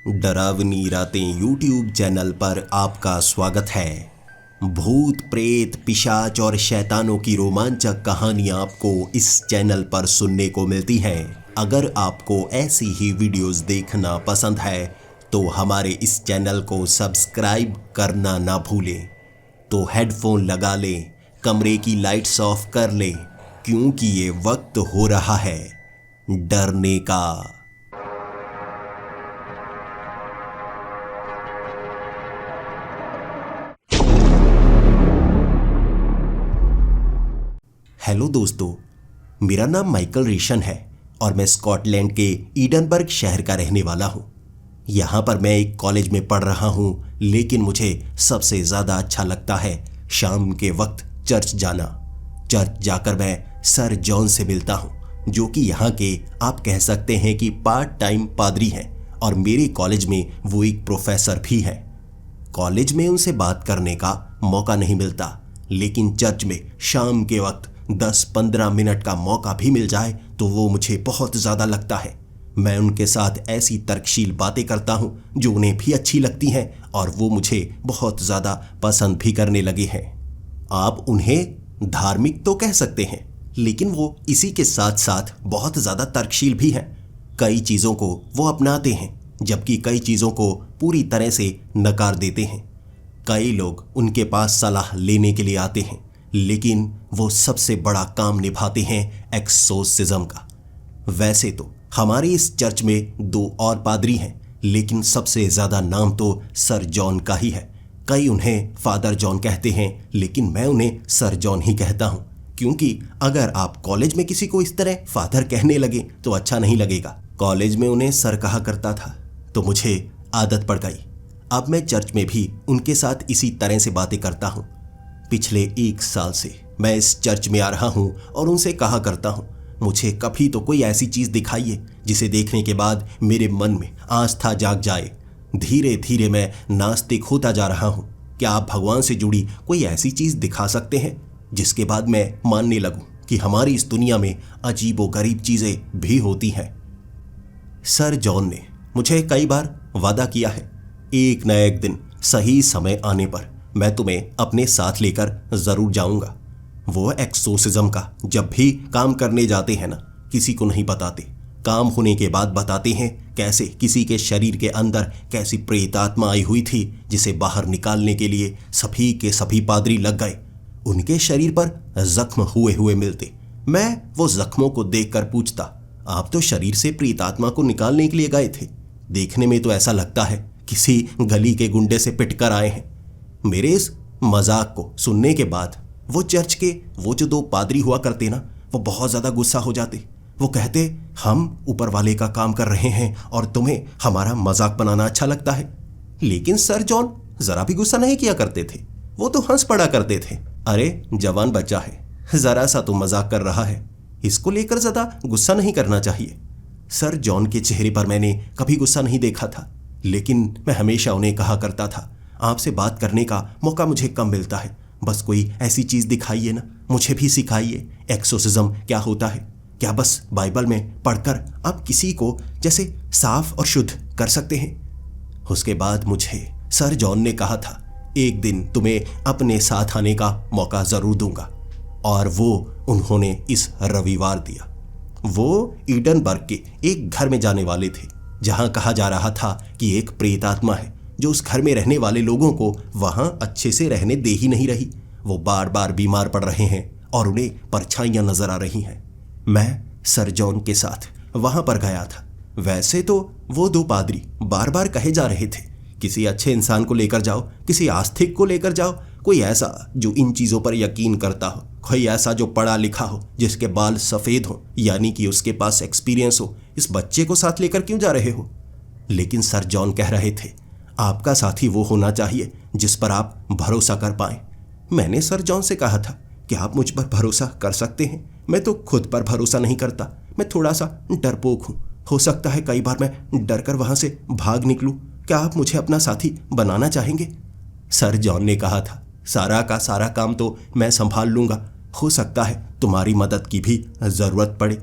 डरावनी रातें YouTube channel पर आपका स्वागत है। भूत प्रेत पिशाच और शैतानों की रोमांचक कहानियां आपको इस चैनल पर सुनने को मिलती हैं। अगर आपको ऐसी ही वीडियोस देखना पसंद है तो हमारे इस चैनल को सब्सक्राइब करना ना भूलें। तो हेडफोन लगा लें, कमरे की लाइट्स ऑफ कर लें, क्योंकि ये वक्त हो रहा है डरने का। हेलो दोस्तों, मेरा नाम माइकल रेशन है और मैं स्कॉटलैंड के ईडनबर्ग शहर का रहने वाला हूँ। यहाँ पर मैं एक कॉलेज में पढ़ रहा हूँ, लेकिन मुझे सबसे ज़्यादा अच्छा लगता है शाम के वक्त चर्च जाना। चर्च जाकर मैं सर जॉन से मिलता हूँ, जो कि यहाँ के आप कह सकते हैं कि पार्ट टाइम पादरी हैं और मेरे कॉलेज में वो एक प्रोफेसर भी हैं। कॉलेज में उनसे बात करने का मौका नहीं मिलता, लेकिन चर्च में शाम के वक्त 10-15 मिनट का मौका भी मिल जाए तो वो मुझे बहुत ज़्यादा लगता है। मैं उनके साथ ऐसी तर्कशील बातें करता हूँ जो उन्हें भी अच्छी लगती हैं और वो मुझे बहुत ज़्यादा पसंद भी करने लगे हैं। आप उन्हें धार्मिक तो कह सकते हैं, लेकिन वो इसी के साथ साथ बहुत ज़्यादा तर्कशील भी हैं। कई चीज़ों को वो अपनाते हैं, जबकि कई चीज़ों को पूरी तरह से नकार देते हैं। कई लोग उनके पास सलाह लेने के लिए आते हैं, लेकिन वो सबसे बड़ा काम निभाते हैं एक्सोर्सिज्म का। वैसे तो हमारे इस चर्च में 2 और पादरी हैं, लेकिन सबसे ज़्यादा नाम तो सर जॉन का ही है। कई उन्हें फादर जॉन कहते हैं, लेकिन मैं उन्हें सर जॉन ही कहता हूँ, क्योंकि अगर आप कॉलेज में किसी को इस तरह फादर कहने लगे तो अच्छा नहीं लगेगा। कॉलेज में उन्हें सर कहा करता था तो मुझे आदत पड़ गई। अब मैं चर्च में भी उनके साथ इसी तरह से बातें करता हूँ। पिछले 1 साल से मैं इस चर्च में आ रहा हूँ और उनसे कहा करता हूँ, मुझे कभी तो कोई ऐसी चीज़ दिखाइए जिसे देखने के बाद मेरे मन में आस्था जाग जाए। धीरे धीरे मैं नास्तिक होता जा रहा हूँ। क्या आप भगवान से जुड़ी कोई ऐसी चीज़ दिखा सकते हैं जिसके बाद मैं मानने लगूँ कि हमारी इस दुनिया में अजीबोगरीब चीज़ें भी होती हैं? सर जॉन ने मुझे कई बार वादा किया है, एक न एक दिन सही समय आने पर मैं तुम्हें अपने साथ लेकर ज़रूर जाऊंगा। वो एक्सोर्सिज्म का जब भी काम करने जाते हैं ना, किसी को नहीं बताते। काम होने के बाद बताते हैं कैसे किसी के शरीर के अंदर कैसी प्रेत आत्मा आई हुई थी, जिसे बाहर निकालने के लिए सभी के सभी पादरी लग गए। उनके शरीर पर जख्म हुए हुए मिलते। मैं वो जख्मों को देखकर पूछता, आप तो शरीर से प्रेत आत्मा को निकालने के लिए गए थे? देखने में तो ऐसा लगता है किसी गली के गुंडे से पिटकर आए हैं। मेरे इस मजाक को सुनने के बाद वो चर्च के वो जो 2 पादरी हुआ करते ना, वो बहुत ज़्यादा गुस्सा हो जाते। वो कहते, हम ऊपर वाले का काम कर रहे हैं और तुम्हें हमारा मजाक बनाना अच्छा लगता है। लेकिन सर जॉन ज़रा भी गुस्सा नहीं किया करते थे। वो तो हंस पड़ा करते थे, अरे जवान बच्चा है, ज़रा सा तो मजाक कर रहा है, इसको लेकर ज़्यादा गुस्सा नहीं करना चाहिए। सर जॉन के चेहरे पर मैंने कभी गुस्सा नहीं देखा था, लेकिन मैं हमेशा उन्हें कहा करता था, आपसे बात करने का मौका मुझे कम मिलता है, बस कोई ऐसी चीज़ दिखाइए ना, मुझे भी सिखाइए एक्सोर्सिज्म क्या होता है। क्या बस बाइबल में पढ़कर आप किसी को जैसे साफ और शुद्ध कर सकते हैं? उसके बाद मुझे सर जॉन ने कहा था, एक दिन तुम्हें अपने साथ आने का मौका ज़रूर दूंगा, और वो उन्होंने इस रविवार दिया। वो ईडनबर्ग के एक घर में जाने वाले थे, जहाँ कहा जा रहा था कि एक प्रेत आत्मा है जो उस घर में रहने वाले लोगों को वहां अच्छे से रहने दे ही नहीं रही। वो बार बार बीमार पड़ रहे हैं और उन्हें परछाइयां नजर आ रही हैं। मैं सर जॉन के साथ वहां पर गया था। वैसे तो वो 2 पादरी बार बार कहे जा रहे थे, किसी अच्छे इंसान को लेकर जाओ, किसी आस्तिक को लेकर जाओ, कोई ऐसा जो इन चीज़ों पर यकीन करता हो, कोई ऐसा जो पढ़ा लिखा हो, जिसके बाल सफ़ेद हो, यानी कि उसके पास एक्सपीरियंस हो। इस बच्चे को साथ लेकर क्यों जा रहे हो? लेकिन सर जॉन कह रहे थे, आपका साथी वो होना चाहिए जिस पर आप भरोसा कर पाएं। मैंने सर जॉन से कहा था कि आप मुझ पर भरोसा कर सकते हैं, मैं तो खुद पर भरोसा नहीं करता, मैं थोड़ा सा डरपोक हूँ, हो सकता है कई बार मैं डर कर वहाँ से भाग निकलूँ। क्या आप मुझे अपना साथी बनाना चाहेंगे? सर जॉन ने कहा था, सारा का सारा काम तो मैं संभाल लूँगा, हो सकता है तुम्हारी मदद की भी ज़रूरत पड़े।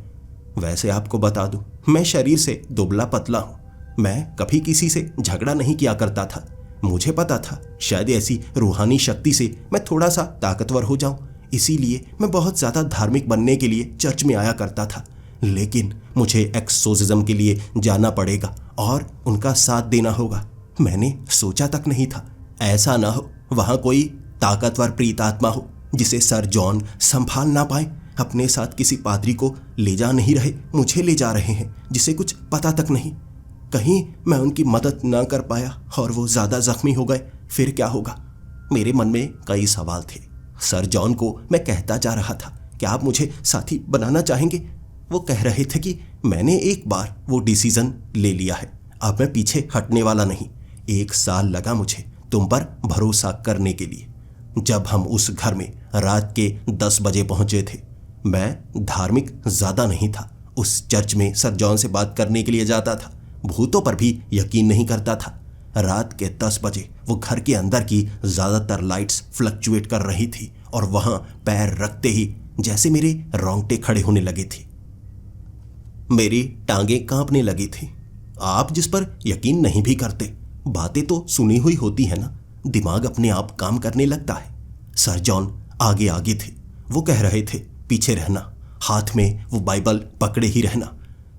वैसे आपको बता दूँ, मैं शरीर से दुबला पतला हूँ, मैं कभी किसी से झगड़ा नहीं किया करता था। मुझे पता था शायद ऐसी रूहानी शक्ति से मैं थोड़ा सा ताकतवर हो जाऊं, इसीलिए मैं बहुत ज़्यादा धार्मिक बनने के लिए चर्च में आया करता था। लेकिन मुझे एक्सोर्सिज्म के लिए जाना पड़ेगा और उनका साथ देना होगा। मैंने सोचा तक नहीं था ऐसा ना हो वहाँ कोई ताकतवर प्रेत आत्मा हो जिसे सर जॉन संभाल ना पाए। अपने साथ किसी पादरी को ले जा नहीं रहे, मुझे ले जा रहे हैं जिसे कुछ पता तक नहीं। कहीं मैं उनकी मदद ना कर पाया और वो ज़्यादा जख्मी हो गए, फिर क्या होगा? मेरे मन में कई सवाल थे। सर जॉन को मैं कहता जा रहा था, क्या आप मुझे साथी बनाना चाहेंगे? वो कह रहे थे कि मैंने एक बार वो डिसीजन ले लिया है, अब मैं पीछे हटने वाला नहीं। 1 साल लगा मुझे तुम पर भरोसा करने के लिए। जब हम उस घर में रात के 10 बजे पहुंचे थे, मैं धार्मिक ज़्यादा नहीं था। उस चर्च में सर जॉन से बात करने के लिए जाता था, भूतों पर भी यकीन नहीं करता था। रात के 10 बजे वो घर के अंदर की ज़्यादातर लाइट्स फ्लक्चुएट कर रही थी और वहाँ पैर रखते ही जैसे मेरे रोंगटे खड़े होने लगे थे, मेरी टांगें कांपने लगी थी। आप जिस पर यकीन नहीं भी करते, बातें तो सुनी हुई होती है ना, दिमाग अपने आप काम करने लगता है। सर जॉन आगे आगे थे, वो कह रहे थे पीछे रहना, हाथ में वो बाइबल पकड़े ही रहना।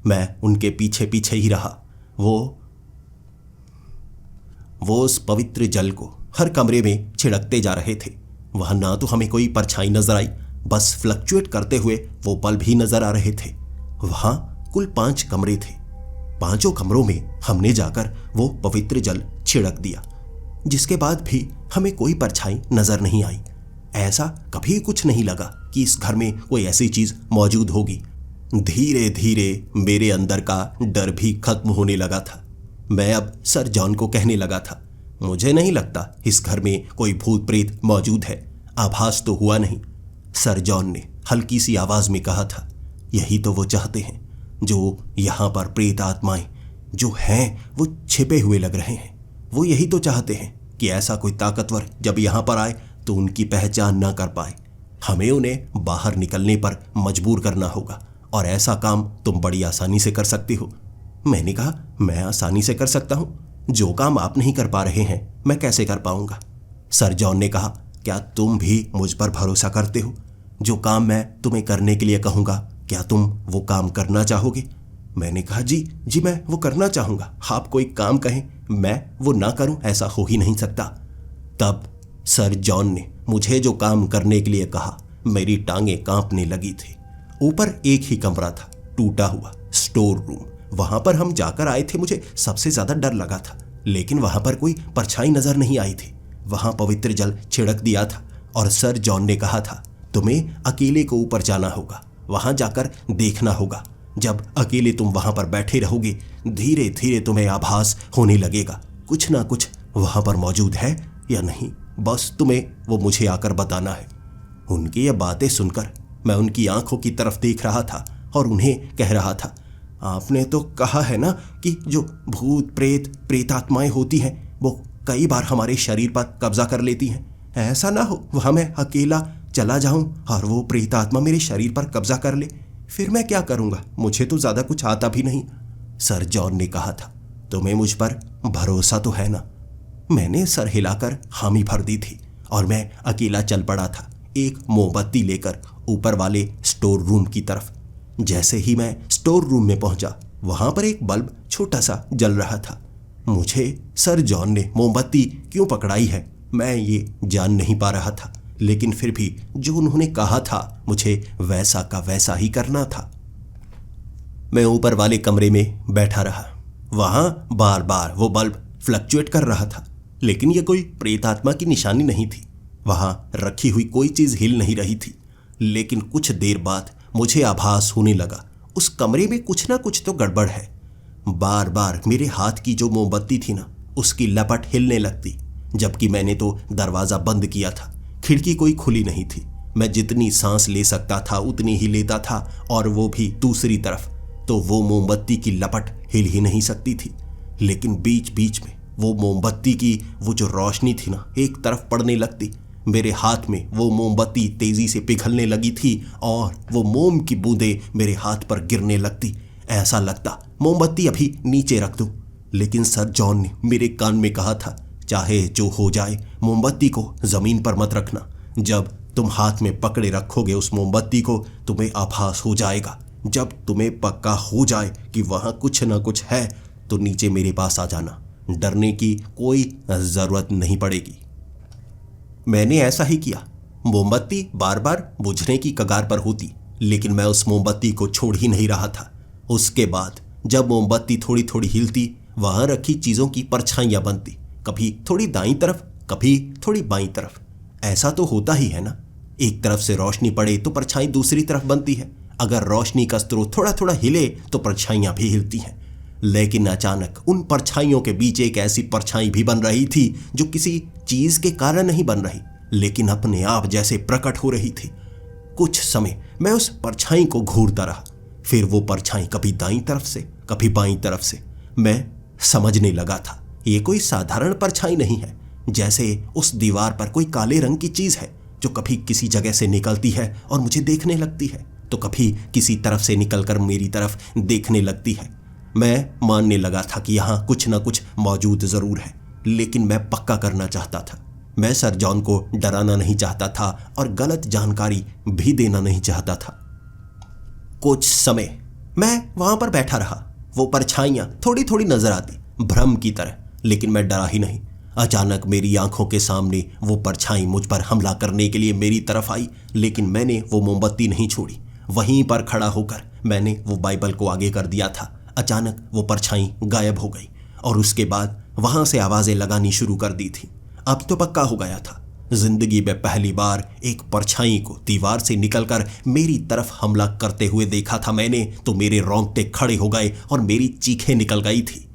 मैं उनके पीछे पीछे ही रहा। वो उस पवित्र जल को हर कमरे में छिड़कते जा रहे थे। वहां ना तो हमें कोई परछाई नजर आई, बस फ्लक्चुएट करते हुए वो बल्ब ही नजर आ रहे थे। वहां कुल 5 कमरे थे। 5 कमरों में हमने जाकर वो पवित्र जल छिड़क दिया, जिसके बाद भी हमें कोई परछाई नजर नहीं आई। ऐसा कभी कुछ नहीं लगा कि इस घर में कोई ऐसी चीज मौजूद होगी। धीरे धीरे मेरे अंदर का डर भी खत्म होने लगा था। मैं अब सर जॉन को कहने लगा था, मुझे नहीं लगता इस घर में कोई भूत प्रेत मौजूद है, आभास तो हुआ नहीं। सर जॉन ने हल्की सी आवाज में कहा था, यही तो वो चाहते हैं, जो यहाँ पर प्रेत आत्माएं जो हैं वो छिपे हुए लग रहे हैं। वो यही तो चाहते हैं कि ऐसा कोई ताकतवर जब यहाँ पर आए तो उनकी पहचान ना कर पाए। हमें उन्हें बाहर निकलने पर मजबूर करना होगा और ऐसा काम तुम बड़ी आसानी से कर सकते हो। मैंने कहा, मैं आसानी से कर सकता हूँ? जो काम आप नहीं कर पा रहे हैं मैं कैसे कर पाऊंगा? सर जॉन ने कहा, क्या तुम भी मुझ पर भरोसा करते हो? जो काम मैं तुम्हें करने के लिए कहूँगा, क्या तुम वो काम करना चाहोगे? मैंने कहा, जी मैं वो करना चाहूँगा। आप कोई काम कहें मैं वो ना करूँ, ऐसा हो ही नहीं सकता। तब सर जॉन ने मुझे जो काम करने के लिए कहा, मेरी टांगें कांपने लगी थी। ऊपर एक ही कमरा था, टूटा हुआ स्टोर रूम। वहां पर हम जाकर आए थे, मुझे सबसे ज्यादा डर लगा था, लेकिन वहां पर कोई परछाई नजर नहीं आई थी। वहां पवित्र जल छिड़क दिया था और सर जॉन ने कहा था, तुम्हें अकेले को ऊपर जाना होगा, वहां जाकर देखना होगा। जब अकेले तुम वहां पर बैठे रहोगे, धीरे धीरे तुम्हें आभास होने लगेगा कुछ ना कुछ वहां पर मौजूद है या नहीं, बस तुम्हें वो मुझे आकर बताना है। उनकी ये बातें सुनकर मैं उनकी आंखों की तरफ देख रहा था और उन्हें कह रहा था, आपने तो कहा है ना कि जो भूत प्रेत प्रेतात्माएं होती हैं वो कई बार हमारे शरीर पर कब्जा कर लेती हैं। ऐसा ना हो वहां मैं अकेला चला जाऊं और वो प्रेतात्मा मेरे शरीर पर कब्जा कर ले, फिर मैं क्या करूंगा? मुझे तो ज्यादा कुछ आता भी नहीं। सर जॉन ने कहा था, तुम्हें मुझ पर भरोसा तो है ना? मैंने सर हिलाकर हामी भर दी थी और मैं अकेला चल पड़ा था, एक मोमबत्ती लेकर ऊपर वाले स्टोर रूम की तरफ। जैसे ही मैं स्टोर रूम में पहुंचा, वहां पर एक बल्ब छोटा सा जल रहा था। मुझे सर जॉन ने मोमबत्ती क्यों पकड़ाई है मैं ये जान नहीं पा रहा था, लेकिन फिर भी जो उन्होंने कहा था मुझे वैसा का वैसा ही करना था। मैं ऊपर वाले कमरे में बैठा रहा। वहां बार बार वो बल्ब फ्लक्चुएट कर रहा था, लेकिन यह कोई प्रेतात्मा की निशानी नहीं थी। वहां रखी हुई कोई चीज हिल नहीं रही थी। लेकिन कुछ देर बाद मुझे आभास होने लगा, उस कमरे में कुछ ना कुछ तो गड़बड़ है। बार बार मेरे हाथ की जो मोमबत्ती थी ना, उसकी लपट हिलने लगती, जबकि मैंने तो दरवाजा बंद किया था, खिड़की कोई खुली नहीं थी। मैं जितनी सांस ले सकता था उतनी ही लेता था, और वो भी दूसरी तरफ, तो वो मोमबत्ती की लपट हिल ही नहीं सकती थी। लेकिन बीच बीच में वो मोमबत्ती की वो जो रोशनी थी ना, एक तरफ पड़ने लगती। मेरे हाथ में वो मोमबत्ती तेजी से पिघलने लगी थी और वो मोम की बूंदें मेरे हाथ पर गिरने लगती। ऐसा लगता मोमबत्ती अभी नीचे रख दूं, लेकिन सर जॉन ने मेरे कान में कहा था, चाहे जो हो जाए मोमबत्ती को जमीन पर मत रखना। जब तुम हाथ में पकड़े रखोगे उस मोमबत्ती को, तुम्हें आभास हो जाएगा। जब तुम्हें पक्का हो जाए कि वहां कुछ ना कुछ है तो नीचे मेरे पास आ जाना। डरने की कोई जरूरत नहीं पड़ेगी। मैंने ऐसा ही किया। मोमबत्ती बार बार बुझने की कगार पर होती, लेकिन मैं उस मोमबत्ती को छोड़ ही नहीं रहा था। उसके बाद जब मोमबत्ती थोड़ी थोड़ी हिलती, वहां रखी चीजों की परछाइयां बनती, कभी थोड़ी दाईं तरफ, कभी थोड़ी बाईं तरफ। ऐसा तो होता ही है ना, एक तरफ से रोशनी पड़े तो परछाई दूसरी तरफ बनती है। अगर रोशनी का स्रोत थोड़ा थोड़ा हिले तो परछाइयां भी हिलती हैं। लेकिन अचानक उन परछाइयों के बीच एक ऐसी परछाई भी बन रही थी जो किसी चीज के कारण नहीं बन रही, लेकिन अपने आप जैसे प्रकट हो रही थी। कुछ समय मैं उस परछाई को घूरता रहा, फिर वो परछाई कभी दाईं तरफ से, कभी बाईं तरफ से। मैं समझने लगा था ये कोई साधारण परछाई नहीं है, जैसे उस दीवार पर कोई काले रंग की चीज है जो कभी किसी जगह से निकलती है और मुझे देखने लगती है, तो कभी किसी तरफ से निकलकर मेरी तरफ देखने लगती है। मैं मानने लगा था कि यहाँ कुछ ना कुछ मौजूद जरूर है, लेकिन मैं पक्का करना चाहता था। मैं सर जॉन को डराना नहीं चाहता था और गलत जानकारी भी देना नहीं चाहता था। कुछ समय मैं वहां पर बैठा रहा। वो परछाइयां थोड़ी थोड़ी नजर आती, भ्रम की तरह, लेकिन मैं डरा ही नहीं। अचानक मेरी आंखों के सामने वो परछाई मुझ पर हमला करने के लिए मेरी तरफ आई, लेकिन मैंने वो मोमबत्ती नहीं छोड़ी। वहीं पर खड़ा होकर मैंने वो बाइबल को आगे कर दिया था। अचानक वो परछाई गायब हो गई और उसके बाद वहां से आवाजें लगानी शुरू कर दी थी। अब तो पक्का हो गया था, जिंदगी में पहली बार एक परछाई को दीवार से निकलकर मेरी तरफ हमला करते हुए देखा था मैंने, तो मेरे रोंगटे खड़े हो गए और मेरी चीखें निकल गई थी।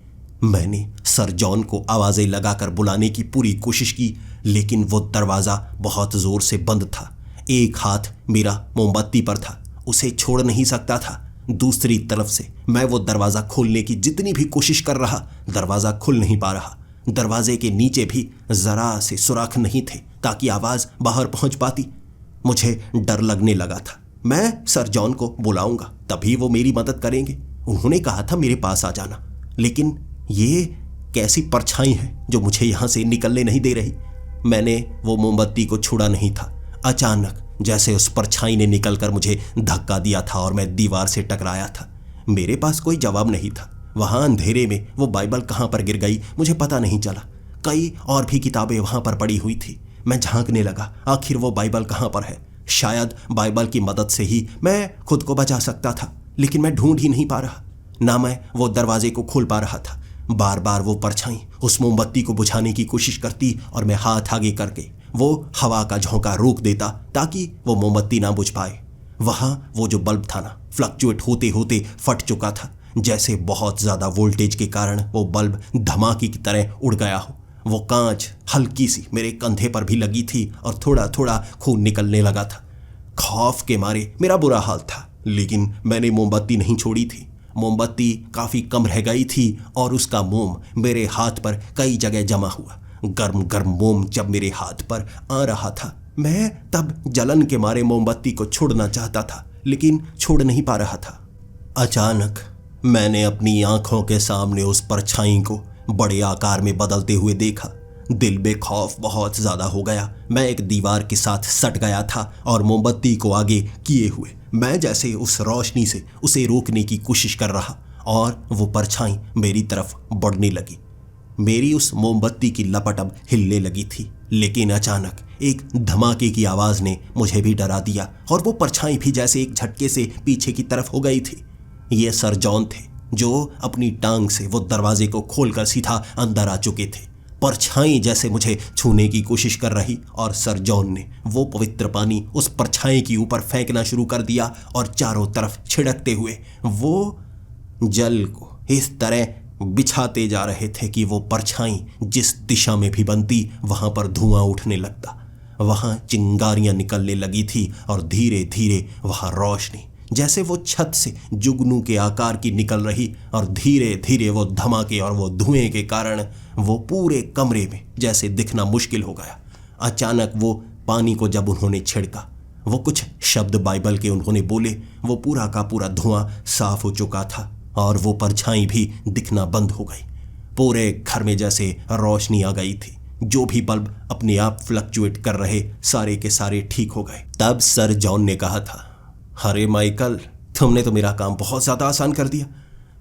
मैंने सर जॉन को आवाजें लगाकर बुलाने की पूरी कोशिश की, लेकिन वो दरवाजा बहुत जोर से बंद था। एक हाथ मेरा मोमबत्ती पर था, उसे छोड़ नहीं सकता था। दूसरी तरफ से मैं वो दरवाजा खोलने की जितनी भी कोशिश कर रहा, दरवाजा खुल नहीं पा रहा। दरवाजे के नीचे भी जरा से सुराख नहीं थे ताकि आवाज बाहर पहुंच पाती। मुझे डर लगने लगा था। मैं सर जॉन को बुलाऊंगा, तभी वो मेरी मदद करेंगे। उन्होंने कहा था मेरे पास आ जाना, लेकिन ये कैसी परछाई है जो मुझे यहां से निकलने नहीं दे रही। मैंने वो मोमबत्ती को छोड़ा नहीं था। अचानक जैसे उस परछाई ने निकलकर मुझे धक्का दिया था और मैं दीवार से टकराया था। मेरे पास कोई जवाब नहीं था। वहां अंधेरे में वो बाइबल कहां पर गिर गई मुझे पता नहीं चला। कई और भी किताबें वहां पर पड़ी हुई थी। मैं झांकने लगा, आखिर वो बाइबल कहां पर है। शायद बाइबल की मदद से ही मैं खुद को बचा सकता था, लेकिन मैं ढूंढ ही नहीं पा रहा। ना मैं वो दरवाजे को खोल पा रहा था। बार बार वो परछाई उस मोमबत्ती को बुझाने की कोशिश करती और मैं हाथ आगे करके वो हवा का झोंका रोक देता ताकि वो मोमबत्ती ना बुझ पाए। वहां वो जो बल्ब था ना, फ्लक्चुएट होते होते फट चुका था, जैसे बहुत ज्यादा वोल्टेज के कारण वो बल्ब धमाके की तरह उड़ गया हो। वो कांच हल्की सी मेरे कंधे पर भी लगी थी और थोड़ा थोड़ा खून निकलने लगा था। खौफ के मारे मेरा बुरा हाल था, लेकिन मैंने मोमबत्ती नहीं छोड़ी थी। मोमबत्ती काफी कम रह गई थी और उसका मोम मेरे हाथ पर कई जगह जमा हुआ। गर्म गर्म मोम जब मेरे हाथ पर आ रहा था, मैं तब जलन के मारे मोमबत्ती को छोड़ना चाहता था, लेकिन छोड़ नहीं पा रहा था। अचानक मैंने अपनी आंखों के सामने उस परछाई को बड़े आकार में बदलते हुए देखा। दिल में खौफ बहुत ज्यादा हो गया। मैं एक दीवार के साथ सट गया था और मोमबत्ती को आगे किए हुए मैं जैसे उस रोशनी से उसे रोकने की कोशिश कर रहा और वो परछाई मेरी तरफ बढ़ने लगी। मेरी उस मोमबत्ती की लपट अब हिलने लगी थी, लेकिन अचानक एक धमाके की आवाज ने मुझे भी डरा दिया और वो परछाई भी जैसे एक झटके से पीछे की तरफ हो गई थी। ये सर जॉन थे जो अपनी टांग से वो दरवाजे को खोलकर सीधा अंदर आ चुके थे। परछाई जैसे मुझे छूने की कोशिश कर रही और सर जॉन ने वो पवित्र पानी उस परछाई के ऊपर फेंकना शुरू कर दिया और चारों तरफ छिड़कते हुए वो जल को इस तरह बिछाते जा रहे थे कि वो परछाई जिस दिशा में भी बनती वहां पर धुआं उठने लगता। वहां चिंगारियां निकलने लगी थी और धीरे धीरे वहां रोशनी जैसे वो छत से जुगनू के आकार की निकल रही और धीरे धीरे वो धमाके और वो धुएं के कारण वो पूरे कमरे में जैसे दिखना मुश्किल हो गया। अचानक वो पानी को जब उन्होंने छिड़का, वो कुछ शब्द बाइबल के उन्होंने बोले, वो पूरा का पूरा धुआं साफ हो चुका था और वो परछाई भी दिखना बंद हो गई। पूरे घर में जैसे रोशनी आ गई थी। जो भी बल्ब अपने आप फ्लक्चुएट कर रहे सारे के सारे ठीक हो गए। तब सर जॉन ने कहा था, अरे माइकल, तुमने तो मेरा काम बहुत ज़्यादा आसान कर दिया।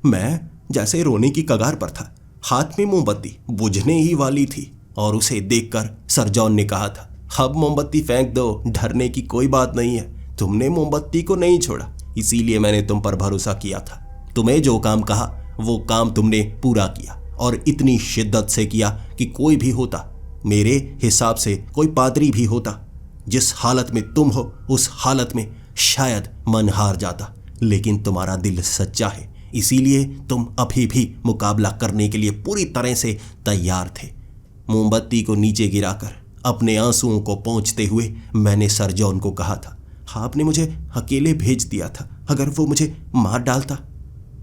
मैं जैसे रोने की कगार पर था, हाथ में मोमबत्ती बुझने ही वाली थी और उसे देखकर सर जॉन ने कहा था, अब मोमबत्ती फेंक दो, डरने की कोई बात नहीं है। तुमने मोमबत्ती को नहीं छोड़ा, इसीलिए मैंने तुम पर भरोसा किया था। तुम्हें जो काम कहा वो काम तुमने पूरा किया और इतनी शिद्दत से किया कि कोई भी होता, मेरे हिसाब से कोई पादरी भी होता, जिस हालत में तुम हो उस हालत में शायद मन हार जाता। लेकिन तुम्हारा दिल सच्चा है, इसीलिए तुम अभी भी मुकाबला करने के लिए पूरी तरह से तैयार थे। मोमबत्ती को नीचे गिराकर अपने आंसुओं को पोंछते हुए मैंने सर जॉन को कहा था, आपने मुझे अकेले भेज दिया था, अगर वो मुझे मार डालता।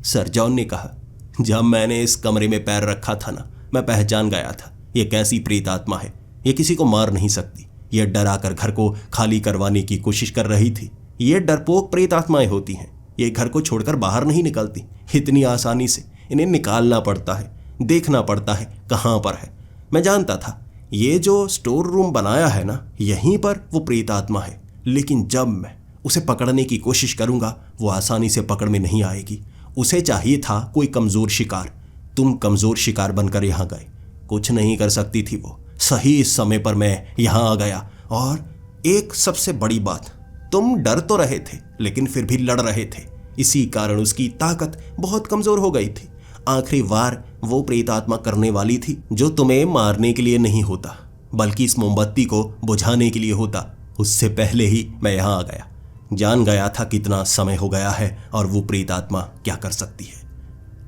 सर जॉन ने कहा, जब मैंने इस कमरे में पैर रखा था ना, मैं पहचान गया था ये कैसी प्रेत आत्मा है। ये किसी को मार नहीं सकती। ये डराकर घर को खाली करवाने की कोशिश कर रही थी। ये डरपोक प्रेत आत्माएं होती हैं। ये घर को छोड़कर बाहर नहीं निकलती इतनी आसानी से। इन्हें निकालना पड़ता है, देखना पड़ता है कहाँ पर है। मैं जानता था ये जो स्टोर रूम बनाया है ना, यहीं पर वो प्रेत आत्मा है। लेकिन जब मैं उसे पकड़ने की कोशिश करूंगा, वो आसानी से पकड़ में नहीं आएगी। उसे चाहिए था कोई कमज़ोर शिकार। तुम कमज़ोर शिकार बनकर यहाँ गए। कुछ नहीं कर सकती थी वो। सही समय पर मैं यहाँ आ गया। और एक सबसे बड़ी बात, तुम डर तो रहे थे लेकिन फिर भी लड़ रहे थे। इसी कारण उसकी ताकत बहुत कमज़ोर हो गई थी। आखिरी वार वो प्रेत आत्मा करने वाली थी जो तुम्हें मारने के लिए नहीं होता, बल्कि इस मोमबत्ती को बुझाने के लिए होता। उससे पहले ही मैं यहाँ आ गया। जान गया था कितना समय हो गया है और वो प्रेत आत्मा क्या कर सकती है।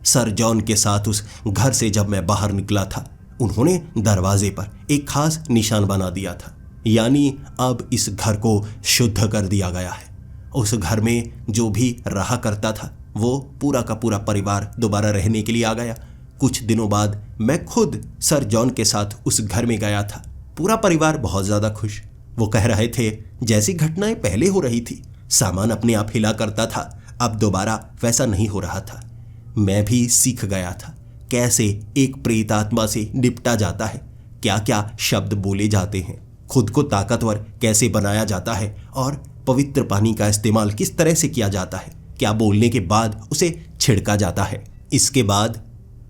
सर जॉन के साथ उस घर से जब मैं बाहर निकला था, उन्होंने दरवाजे पर एक खास निशान बना दिया था। यानी अब इस घर को शुद्ध कर दिया गया है। उस घर में जो भी रहा करता था, वो पूरा का पूरा परिवार दोबारा रहने के लिए आ गया। कुछ दिनों बाद मैं खुद सर जॉन के साथ उस घर में गया था। पूरा परिवार बहुत ज़्यादा खुश। वो कह रहे थे जैसी घटनाएं पहले हो रही थी, सामान अपने आप हिला करता था, अब दोबारा वैसा नहीं हो रहा था। मैं भी सीख गया था कैसे एक प्रेत आत्मा से निपटा जाता है, क्या क्या शब्द बोले जाते हैं, खुद को ताकतवर कैसे बनाया जाता है और पवित्र पानी का इस्तेमाल किस तरह से किया जाता है, क्या बोलने के बाद उसे छिड़का जाता है। इसके बाद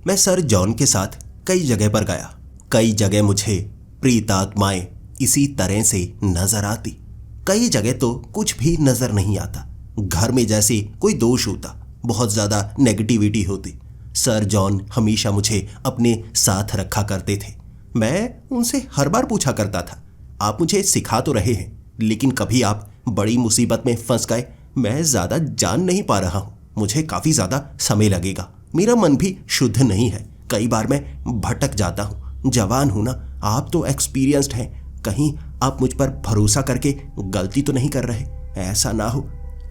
मैं सर जॉन के साथ कई जगह पर गया। कई जगह मुझे प्रेत आत्माएं इसी तरह से नजर आती, कई जगह तो कुछ भी नजर नहीं आता। घर में जैसे कोई दोष होता, बहुत ज़्यादा नेगेटिविटी होती। सर जॉन हमेशा मुझे अपने साथ रखा करते थे। मैं उनसे हर बार पूछा करता था, आप मुझे सिखा तो रहे हैं, लेकिन कभी आप बड़ी मुसीबत में फंस गए, मैं ज़्यादा जान नहीं पा रहा हूँ, मुझे काफ़ी ज़्यादा समय लगेगा, मेरा मन भी शुद्ध नहीं है, कई बार मैं भटक जाता हूँ। जवान हूँ ना, आप तो एक्सपीरियंस्ड हैं, कहीं आप मुझ पर भरोसा करके गलती तो नहीं कर रहे। ऐसा ना हो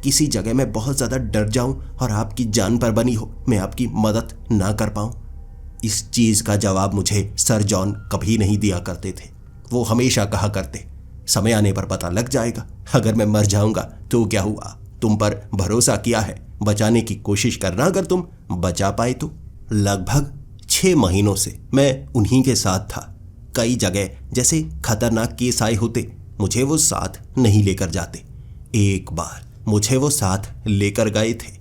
किसी जगह मैं बहुत ज़्यादा डर जाऊं और आपकी जान पर बनी हो, मैं आपकी मदद ना कर पाऊं। इस चीज़ का जवाब मुझे सर जॉन कभी नहीं दिया करते थे। वो हमेशा कहा करते, समय आने पर पता लग जाएगा, अगर मैं मर जाऊंगा तो क्या हुआ, तुम पर भरोसा किया है, बचाने की कोशिश करना, अगर तुम बचा पाए तो। लगभग 6 महीनों से मैं उन्हीं के साथ था। कई जगह जैसे खतरनाक केस आए होते, मुझे वो साथ नहीं लेकर जाते। एक बार मुझे वो साथ लेकर गए थे।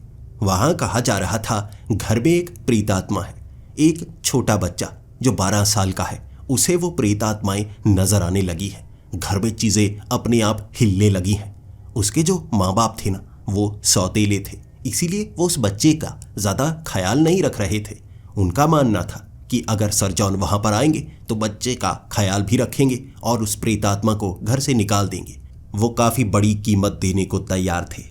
वहाँ कहा जा रहा था घर में एक प्रेतात्मा है। एक छोटा बच्चा जो 12 साल का है, उसे वो प्रेतात्माएं नजर आने लगी है। घर में चीज़ें अपने आप हिलने लगी हैं। उसके जो माँ बाप थे ना, वो सौतेले थे, इसीलिए वो उस बच्चे का ज़्यादा ख्याल नहीं रख रहे थे। उनका मानना था कि अगर सर जॉन वहाँ पर आएंगे तो बच्चे का ख्याल भी रखेंगे और उस प्रेतात्मा को घर से निकाल देंगे। वो काफ़ी बड़ी कीमत देने को तैयार थे,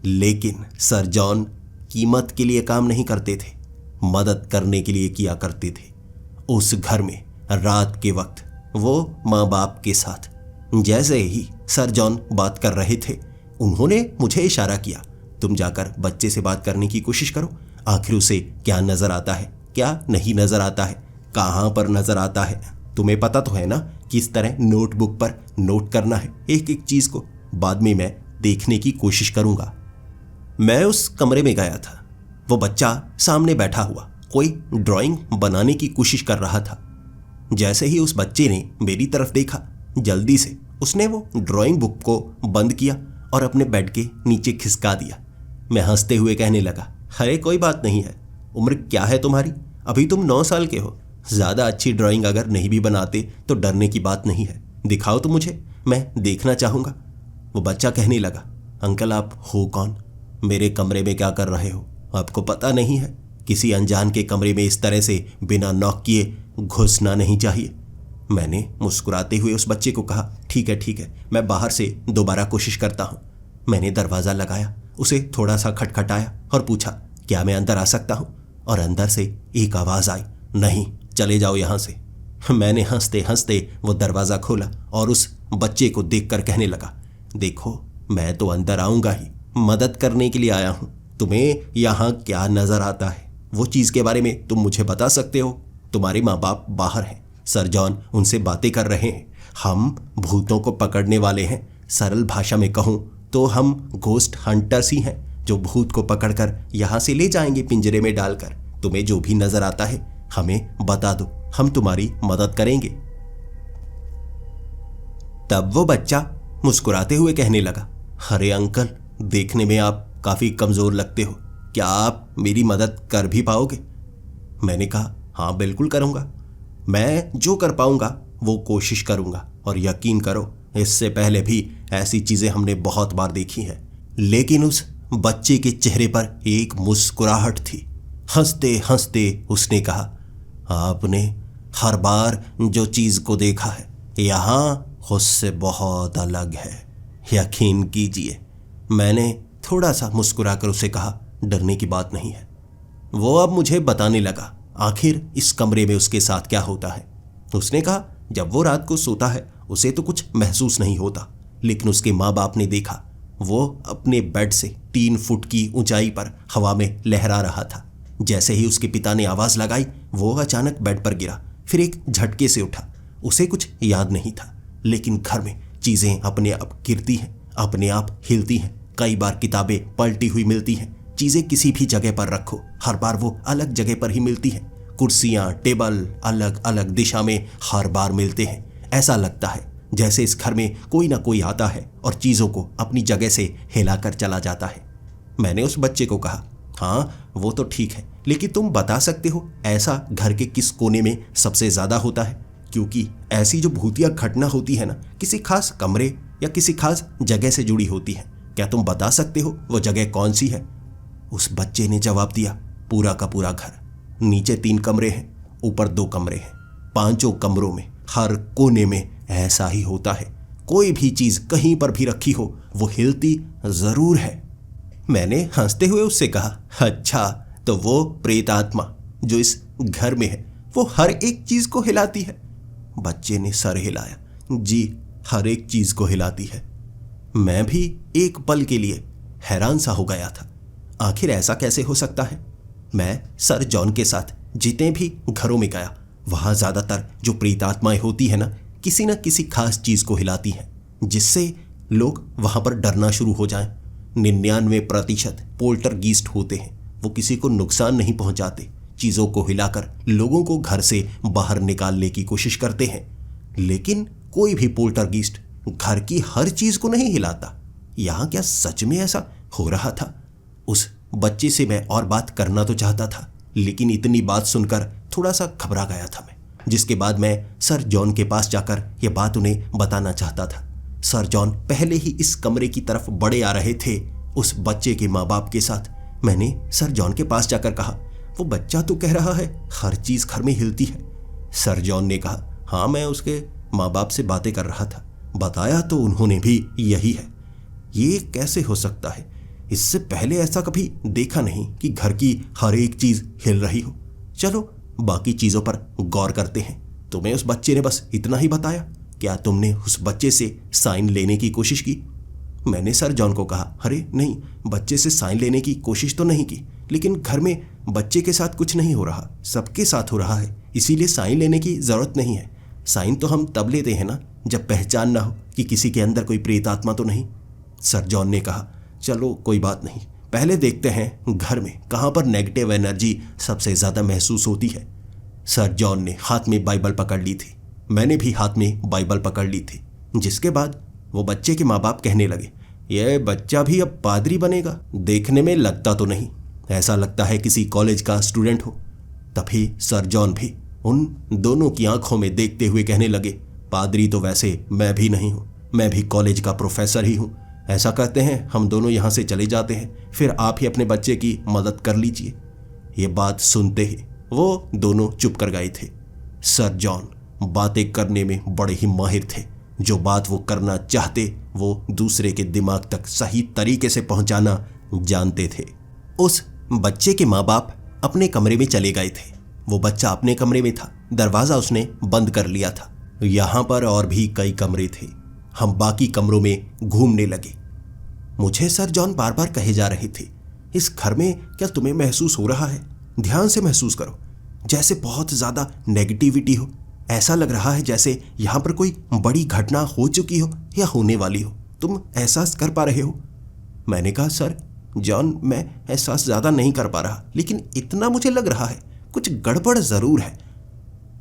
लेकिन सर जॉन कीमत के लिए काम नहीं करते थे, मदद करने के लिए किया करते थे। उस घर में रात के वक्त वो माँ बाप के साथ जैसे ही सर जॉन बात कर रहे थे, उन्होंने मुझे इशारा किया, तुम जाकर बच्चे से बात करने की कोशिश करो, आखिर उसे क्या नज़र आता है, क्या नहीं नज़र आता है, कहाँ पर नज़र आता है। तुम्हें पता तो है ना किस तरह नोटबुक पर नोट करना है एक एक चीज़ को। बाद में मैं देखने की कोशिश करूँगा। मैं उस कमरे में गया था। वो बच्चा सामने बैठा हुआ कोई ड्राइंग बनाने की कोशिश कर रहा था। जैसे ही उस बच्चे ने मेरी तरफ देखा, जल्दी से उसने वो ड्राइंग बुक को बंद किया और अपने बेड के नीचे खिसका दिया। मैं हंसते हुए कहने लगा, अरे कोई बात नहीं है, उम्र क्या है तुम्हारी, अभी तुम 9 साल के हो। ज़्यादा अच्छी ड्राइंग अगर नहीं भी बनाते तो डरने की बात नहीं है, दिखाओ तो मुझे, मैं देखना चाहूँगा। वो बच्चा कहने लगा, अंकल आप हो कौन, मेरे कमरे में क्या कर रहे हो, आपको पता नहीं है किसी अनजान के कमरे में इस तरह से बिना नॉक किए घुसना नहीं चाहिए। मैंने मुस्कुराते हुए उस बच्चे को कहा, ठीक है, मैं बाहर से दोबारा कोशिश करता हूँ। मैंने दरवाज़ा लगाया, उसे थोड़ा सा खटखटाया और पूछा, क्या मैं अंदर आ सकता हूँ? और अंदर से एक आवाज़ आई, नहीं, चले जाओ यहाँ से। मैंने हंसते हंसते वो दरवाज़ा खोला और उस बच्चे को देखकर कहने लगा, देखो मैं तो अंदर आऊँगा ही, मदद करने के लिए आया हूँ। तुम्हें यहाँ क्या नज़र आता है, वो चीज़ के बारे में तुम मुझे बता सकते हो? तुम्हारे माँ बाप बाहर हैं, सर जॉन उनसे बातें कर रहे हैं, हम भूतों को पकड़ने वाले हैं। सरल भाषा में कहूँ तो हम घोस्ट हंटर्स ही हैं, जो भूत को पकड़कर यहाँ से ले जाएंगे पिंजरे में डालकर। तुम्हें जो भी नज़र आता है हमें बता दो, हम तुम्हारी मदद करेंगे। तब वो बच्चा मुस्कुराते हुए कहने लगा, अरे अंकल, देखने में आप काफ़ी कमज़ोर लगते हो, क्या आप मेरी मदद कर भी पाओगे? मैंने कहा, हाँ बिल्कुल करूँगा, मैं जो कर पाऊँगा वो कोशिश करूँगा, और यकीन करो इससे पहले भी ऐसी चीज़ें हमने बहुत बार देखी हैं। लेकिन उस बच्चे के चेहरे पर एक मुस्कुराहट थी। हंसते हंसते उसने कहा, आपने हर बार जो चीज़ को देखा है यहाँ उससे बहुत अलग है, यकीन कीजिए। मैंने थोड़ा सा मुस्कुराकर उसे कहा, डरने की बात नहीं है। वो अब मुझे बताने लगा आखिर इस कमरे में उसके साथ क्या होता है। उसने कहा, जब वो रात को सोता है उसे तो कुछ महसूस नहीं होता, लेकिन उसके माँ बाप ने देखा वो अपने बेड से 3 फुट की ऊंचाई पर हवा में लहरा रहा था। जैसे ही उसके पिता ने आवाज़ लगाई वो अचानक बेड पर गिरा, फिर एक झटके से उठा। उसे कुछ याद नहीं था, लेकिन घर में चीज़ें अपने आप गिरती हैं, अपने आप हिलती हैं। कई बार किताबें पलटी हुई मिलती हैं। चीज़ें किसी भी जगह पर रखो, हर बार वो अलग जगह पर ही मिलती हैं। कुर्सियाँ, टेबल अलग अलग दिशा में हर बार मिलते हैं। ऐसा लगता है जैसे इस घर में कोई ना कोई आता है और चीज़ों को अपनी जगह से हिलाकर चला जाता है। मैंने उस बच्चे को कहा, हाँ वो तो ठीक है, लेकिन तुम बता सकते हो ऐसा घर के किस कोने में सबसे ज़्यादा होता है? क्योंकि ऐसी जो भूतिया घटना होती है ना, किसी खास कमरे या किसी खास जगह से जुड़ी होती है। क्या तुम बता सकते हो वो जगह कौन सी है? उस बच्चे ने जवाब दिया, पूरा का पूरा घर। नीचे 3 कमरे हैं, ऊपर 2 कमरे हैं। 5 कमरों में हर कोने में ऐसा ही होता है। कोई भी चीज़ कहीं पर भी रखी हो वो हिलती ज़रूर है। मैंने हंसते हुए उससे कहा, अच्छा तो वो प्रेत आत्मा जो इस घर में है वो हर एक चीज़ को हिलाती है? बच्चे ने सर हिलाया, जी हर एक चीज़ को हिलाती है। मैं भी एक पल के लिए हैरान सा हो गया था, आखिर ऐसा कैसे हो सकता है? मैं सर जॉन के साथ जितने भी घरों में गया वहाँ ज़्यादातर जो प्रेतात्माएं होती है ना किसी खास चीज़ को हिलाती हैं, जिससे लोग वहाँ पर डरना शुरू हो जाएं। 99% पोल्टरगीस्ट होते हैं, वो किसी को नुकसान नहीं पहुँचाते, चीज़ों को हिलाकर लोगों को घर से बाहर निकालने की कोशिश करते हैं। लेकिन कोई भी पोल्टरगीस्ट घर की हर चीज़ को नहीं हिलाता। यहाँ क्या सच में ऐसा हो रहा था? उस बच्चे से मैं और बात करना तो चाहता था, लेकिन इतनी बात सुनकर थोड़ा सा घबरा गया था मैं, जिसके बाद मैं सर जॉन के पास जाकर यह बात उन्हें बताना चाहता था। सर जॉन पहले ही इस कमरे की तरफ बढ़े आ रहे थे उस बच्चे के माँ बाप के साथ। मैंने सर जॉन के पास जाकर कहा, वो बच्चा तो कह रहा है हर चीज़ घर में हिलती है। सर जॉन ने कहा, हाँ मैं उसके माँ बाप से बातें कर रहा था, बताया तो उन्होंने भी यही है। ये कैसे हो सकता है? इससे पहले ऐसा कभी देखा नहीं कि घर की हर एक चीज़ हिल रही हो। चलो बाकी चीज़ों पर गौर करते हैं। तुम्हें उस बच्चे ने बस इतना ही बताया? क्या तुमने उस बच्चे से साइन लेने की कोशिश की? मैंने सर जॉन को कहा, अरे नहीं, बच्चे से साइन लेने की कोशिश तो नहीं की, लेकिन घर में बच्चे के साथ कुछ नहीं हो रहा, सबके साथ हो रहा है, इसीलिए साइन लेने की ज़रूरत नहीं है। साइन तो हम तब लेते हैं ना जब पहचान ना हो कि किसी के अंदर कोई प्रेत आत्मा तो नहीं। सर जॉन ने कहा, चलो कोई बात नहीं, पहले देखते हैं घर में कहाँ पर नेगेटिव एनर्जी सबसे ज़्यादा महसूस होती है। सर जॉन ने हाथ में बाइबल पकड़ ली थी, मैंने भी हाथ में बाइबल पकड़ ली थी। जिसके बाद वो बच्चे के माँ बाप कहने लगे, ये बच्चा भी अब पादरी बनेगा? देखने में लगता तो नहीं, ऐसा लगता है किसी कॉलेज का स्टूडेंट हो। तभी सर जॉन भी उन दोनों की आंखों में देखते हुए कहने लगे, पादरी तो वैसे मैं भी नहीं हूँ, मैं भी कॉलेज का प्रोफेसर ही हूँ। ऐसा करते हैं, हम दोनों यहाँ से चले जाते हैं, फिर आप ही अपने बच्चे की मदद कर लीजिए। ये बात सुनते ही वो दोनों चुप कर गए थे। सर जॉन बातें करने में बड़े ही माहिर थे। जो बात वो करना चाहते वो दूसरे के दिमाग तक सही तरीके से पहुंचाना जानते थे। उस बच्चे के माँ बाप अपने कमरे में चले गए थे। वो बच्चा अपने कमरे में था, दरवाज़ा उसने बंद कर लिया था। यहाँ पर और भी कई कमरे थे। हम बाकी कमरों में घूमने लगे। मुझे सर जॉन बार बार कहे जा रहे थे, इस घर में क्या तुम्हें महसूस हो रहा है? ध्यान से महसूस करो, जैसे बहुत ज़्यादा नेगेटिविटी हो। ऐसा लग रहा है जैसे यहाँ पर कोई बड़ी घटना हो चुकी हो या होने वाली हो। तुम एहसास कर पा रहे हो? मैंने कहा, सर जॉन, मैं एहसास ज़्यादा नहीं कर पा रहा, लेकिन इतना मुझे लग रहा है कुछ गड़बड़ ज़रूर है।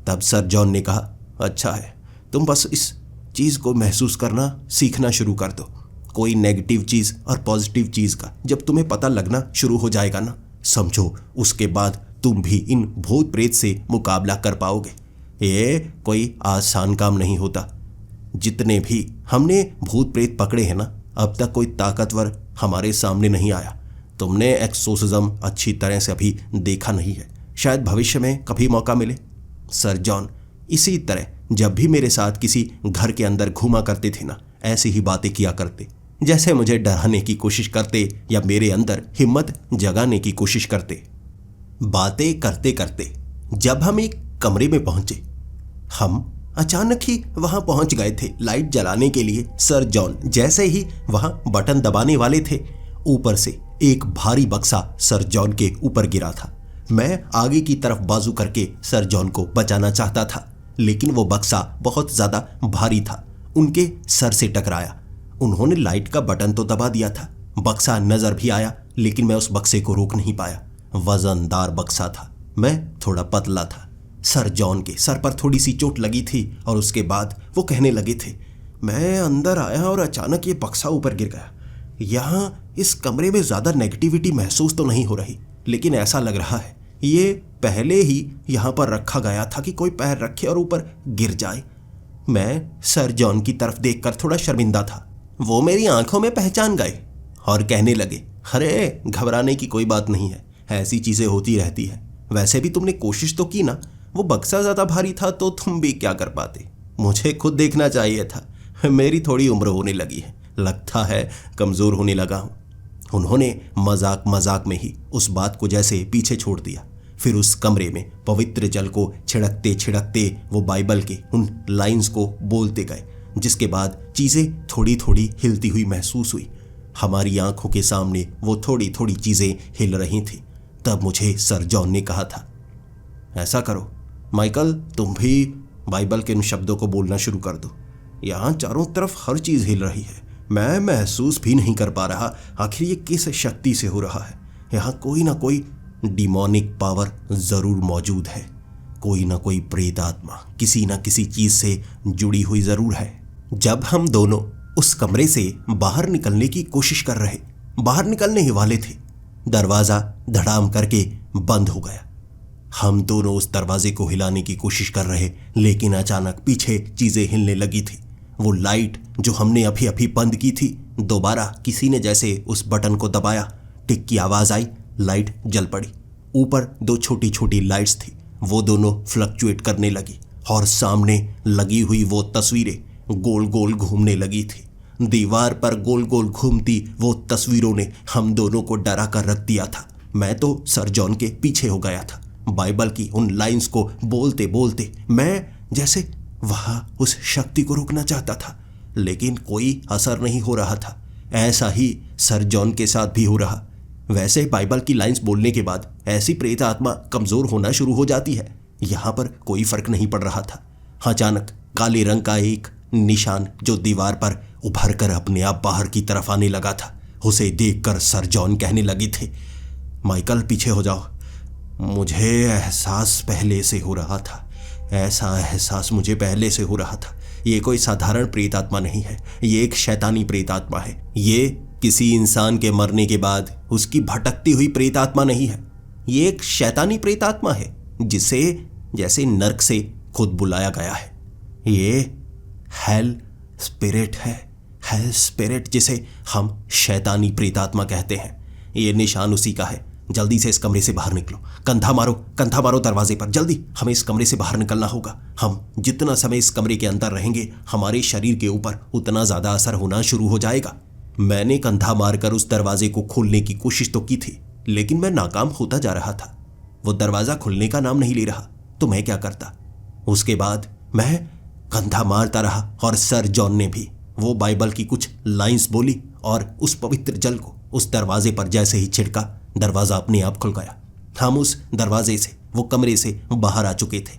तब सर जॉन ने कहा, अच्छा है, तुम बस इस चीज़ को महसूस करना सीखना शुरू कर दो। कोई नेगेटिव चीज़ और पॉजिटिव चीज़ का जब तुम्हें पता लगना शुरू हो जाएगा ना, समझो उसके बाद तुम भी इन भूत प्रेत से मुकाबला कर पाओगे। ये कोई आसान काम नहीं होता। जितने भी हमने भूत प्रेत पकड़े हैं ना, अब तक कोई ताकतवर हमारे सामने नहीं आया। तुमने एक्सोर्सिज्म अच्छी तरह से अभी देखा नहीं है, शायद भविष्य में कभी मौका मिले। सर जॉन इसी तरह जब भी मेरे साथ किसी घर के अंदर घूमा करते थे ना, ऐसी ही बातें किया करते, जैसे मुझे डराने की कोशिश करते या मेरे अंदर हिम्मत जगाने की कोशिश करते। बातें करते करते जब हम एक कमरे में पहुंचे, हम अचानक ही वहां पहुंच गए थे लाइट जलाने के लिए। सर जॉन जैसे ही वहां बटन दबाने वाले थे, ऊपर से एक भारी बक्सा सर जॉन के ऊपर गिरा था। मैं आगे की तरफ बाजू करके सर जॉन को बचाना चाहता था, लेकिन वो बक्सा बहुत ज़्यादा भारी था, उनके सर से टकराया। उन्होंने लाइट का बटन तो दबा दिया था, बक्सा नज़र भी आया, लेकिन मैं उस बक्से को रोक नहीं पाया। वजनदार बक्सा था, मैं थोड़ा पतला था। सर जॉन के सर पर थोड़ी सी चोट लगी थी और उसके बाद वो कहने लगे थे, मैं अंदर आया और अचानक ये बक्सा ऊपर गिर गया। यहाँ इस कमरे में ज़्यादा नेगेटिविटी महसूस तो नहीं हो रही, लेकिन ऐसा लग रहा है ये पहले ही यहाँ पर रखा गया था कि कोई पैर रखे और ऊपर गिर जाए। मैं सर जॉन की तरफ देखकर थोड़ा शर्मिंदा था। वो मेरी आंखों में पहचान गए और कहने लगे, अरे घबराने की कोई बात नहीं है, ऐसी चीज़ें होती रहती है। वैसे भी तुमने कोशिश तो की ना, वो बक्सा ज़्यादा भारी था तो तुम भी क्या कर पाते। मुझे खुद देखना चाहिए था। मेरी थोड़ी उम्र होने लगी है, लगता है कमज़ोर होने लगा हूँ। उन्होंने मजाक मजाक में ही उस बात को जैसे पीछे छोड़ दिया। फिर उस कमरे में पवित्र जल को छिड़कते छिड़कते वो बाइबल के उन लाइंस को बोलते गए, जिसके बाद चीज़ें थोड़ी थोड़ी हिलती हुई महसूस हुई। हमारी आंखों के सामने वो थोड़ी थोड़ी चीज़ें हिल रही थीं। तब मुझे सर जॉन ने कहा था, ऐसा करो माइकल, तुम भी बाइबल के उन शब्दों को बोलना शुरू कर दो। यहाँ चारों तरफ हर चीज़ हिल रही है, मैं महसूस भी नहीं कर पा रहा आखिर ये किस शक्ति से हो रहा है। यहाँ कोई ना कोई डिमोनिक पावर ज़रूर मौजूद है, कोई ना कोई प्रेत आत्मा किसी ना किसी चीज़ से जुड़ी हुई ज़रूर है। जब हम दोनों उस कमरे से बाहर निकलने की कोशिश कर रहे, बाहर निकलने ही वाले थे, दरवाज़ा धड़ाम करके बंद हो गया। हम दोनों उस दरवाजे को हिलाने की कोशिश कर रहे, लेकिन अचानक पीछे चीज़ें हिलने लगी थी। वो लाइट जो हमने अभी अभी बंद की थी, दोबारा किसी ने जैसे उस बटन को दबाया, टिक की आवाज़ आई, लाइट जल पड़ी। ऊपर दो छोटी छोटी लाइट्स थी, वो दोनों फ्लक्चुएट करने लगी और सामने लगी हुई वो तस्वीरें गोल गोल घूमने लगी थी। दीवार पर गोल गोल घूमती वो तस्वीरों ने हम दोनों को डरा कर रख दिया था। मैं तो सर जॉन के पीछे हो गया था, बाइबल की उन लाइंस को बोलते बोलते मैं जैसे वहाँ उस शक्ति को रोकना चाहता था, लेकिन कोई असर नहीं हो रहा था। ऐसा ही सर जॉन के साथ भी हो रहा। वैसे बाइबल की लाइंस बोलने के बाद ऐसी प्रेत आत्मा कमज़ोर होना शुरू हो जाती है, यहाँ पर कोई फर्क नहीं पड़ रहा था। अचानक काले रंग का एक निशान जो दीवार पर उभर कर अपने आप बाहर की तरफ आने लगा था, उसे देखकर सर जॉन कहने लगे थे, माइकल पीछे हो जाओ। मुझे एहसास पहले से हो रहा था, ऐसा एहसास मुझे पहले से हो रहा था। ये कोई साधारण प्रेतात्मा नहीं है, ये एक शैतानी प्रेतात्मा है। ये किसी इंसान के मरने के बाद उसकी भटकती हुई प्रेतात्मा नहीं है, ये एक शैतानी प्रेतात्मा है जिसे जैसे नर्क से खुद बुलाया गया है। ये हेल स्पिरिट है, हेल स्पिरिट जिसे हम शैतानी प्रेतात्मा कहते हैं। ये निशान उसी का है। जल्दी से इस कमरे से बाहर निकलो, कंधा मारो दरवाजे पर, जल्दी, हमें इस कमरे से बाहर निकलना होगा। हम जितना समय इस कमरे के अंदर रहेंगे हमारे शरीर के ऊपर उतना ज्यादा असर होना शुरू हो जाएगा। मैंने कंधा मारकर उस दरवाजे को खोलने की कोशिश तो की थी, लेकिन मैं नाकाम होता जा रहा था। वो दरवाजा खुलने का नाम नहीं ले रहा, तो मैं क्या करता। उसके बाद मैं कंधा मारता रहा और सर जॉन ने भी वो बाइबल की कुछ लाइंस बोली और उस पवित्र जल को उस दरवाजे पर जैसे ही छिड़का, दरवाजा अपने आप खुल गया। हम उस दरवाजे से, वो कमरे से बाहर आ चुके थे।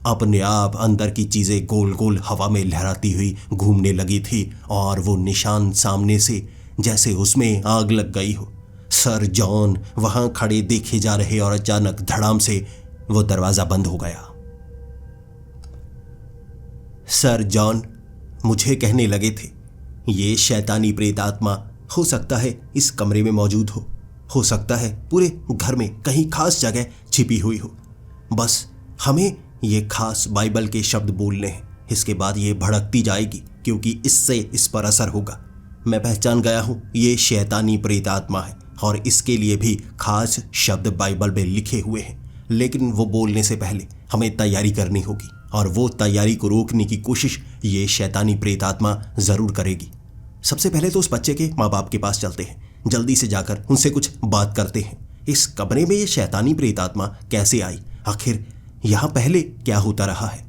अपने आप अंदर की चीजें गोल गोल हवा में लहराती हुई घूमने लगी थी और वो निशान सामने से जैसे उसमें आग लग गई हो। सर जॉन वहां खड़े देखे जा रहे और अचानक धड़ाम से वो दरवाजा बंद हो गया। सर जॉन मुझे कहने लगे थे, ये शैतानी प्रेतात्मा हो सकता है इस कमरे में मौजूद हो सकता है पूरे घर में कहीं खास जगह छिपी हुई हो। बस हमें ये खास बाइबल के शब्द बोलने हैं, इसके बाद ये भड़कती जाएगी क्योंकि इससे इस पर असर होगा। मैं पहचान गया हूं ये शैतानी प्रेतात्मा है और इसके लिए भी खास शब्द बाइबल में लिखे हुए हैं, लेकिन वो बोलने से पहले हमें तैयारी करनी होगी और वो तैयारी को रोकने की कोशिश ये शैतानी प्रेतात्मा जरूर करेगी। सबसे पहले तो उस बच्चे के माँ बाप के पास चलते हैं, जल्दी से जाकर उनसे कुछ बात करते हैं। इस कमरे में ये शैतानी प्रेतात्मा कैसे आई, आखिर यहाँ पहले क्या होता रहा है।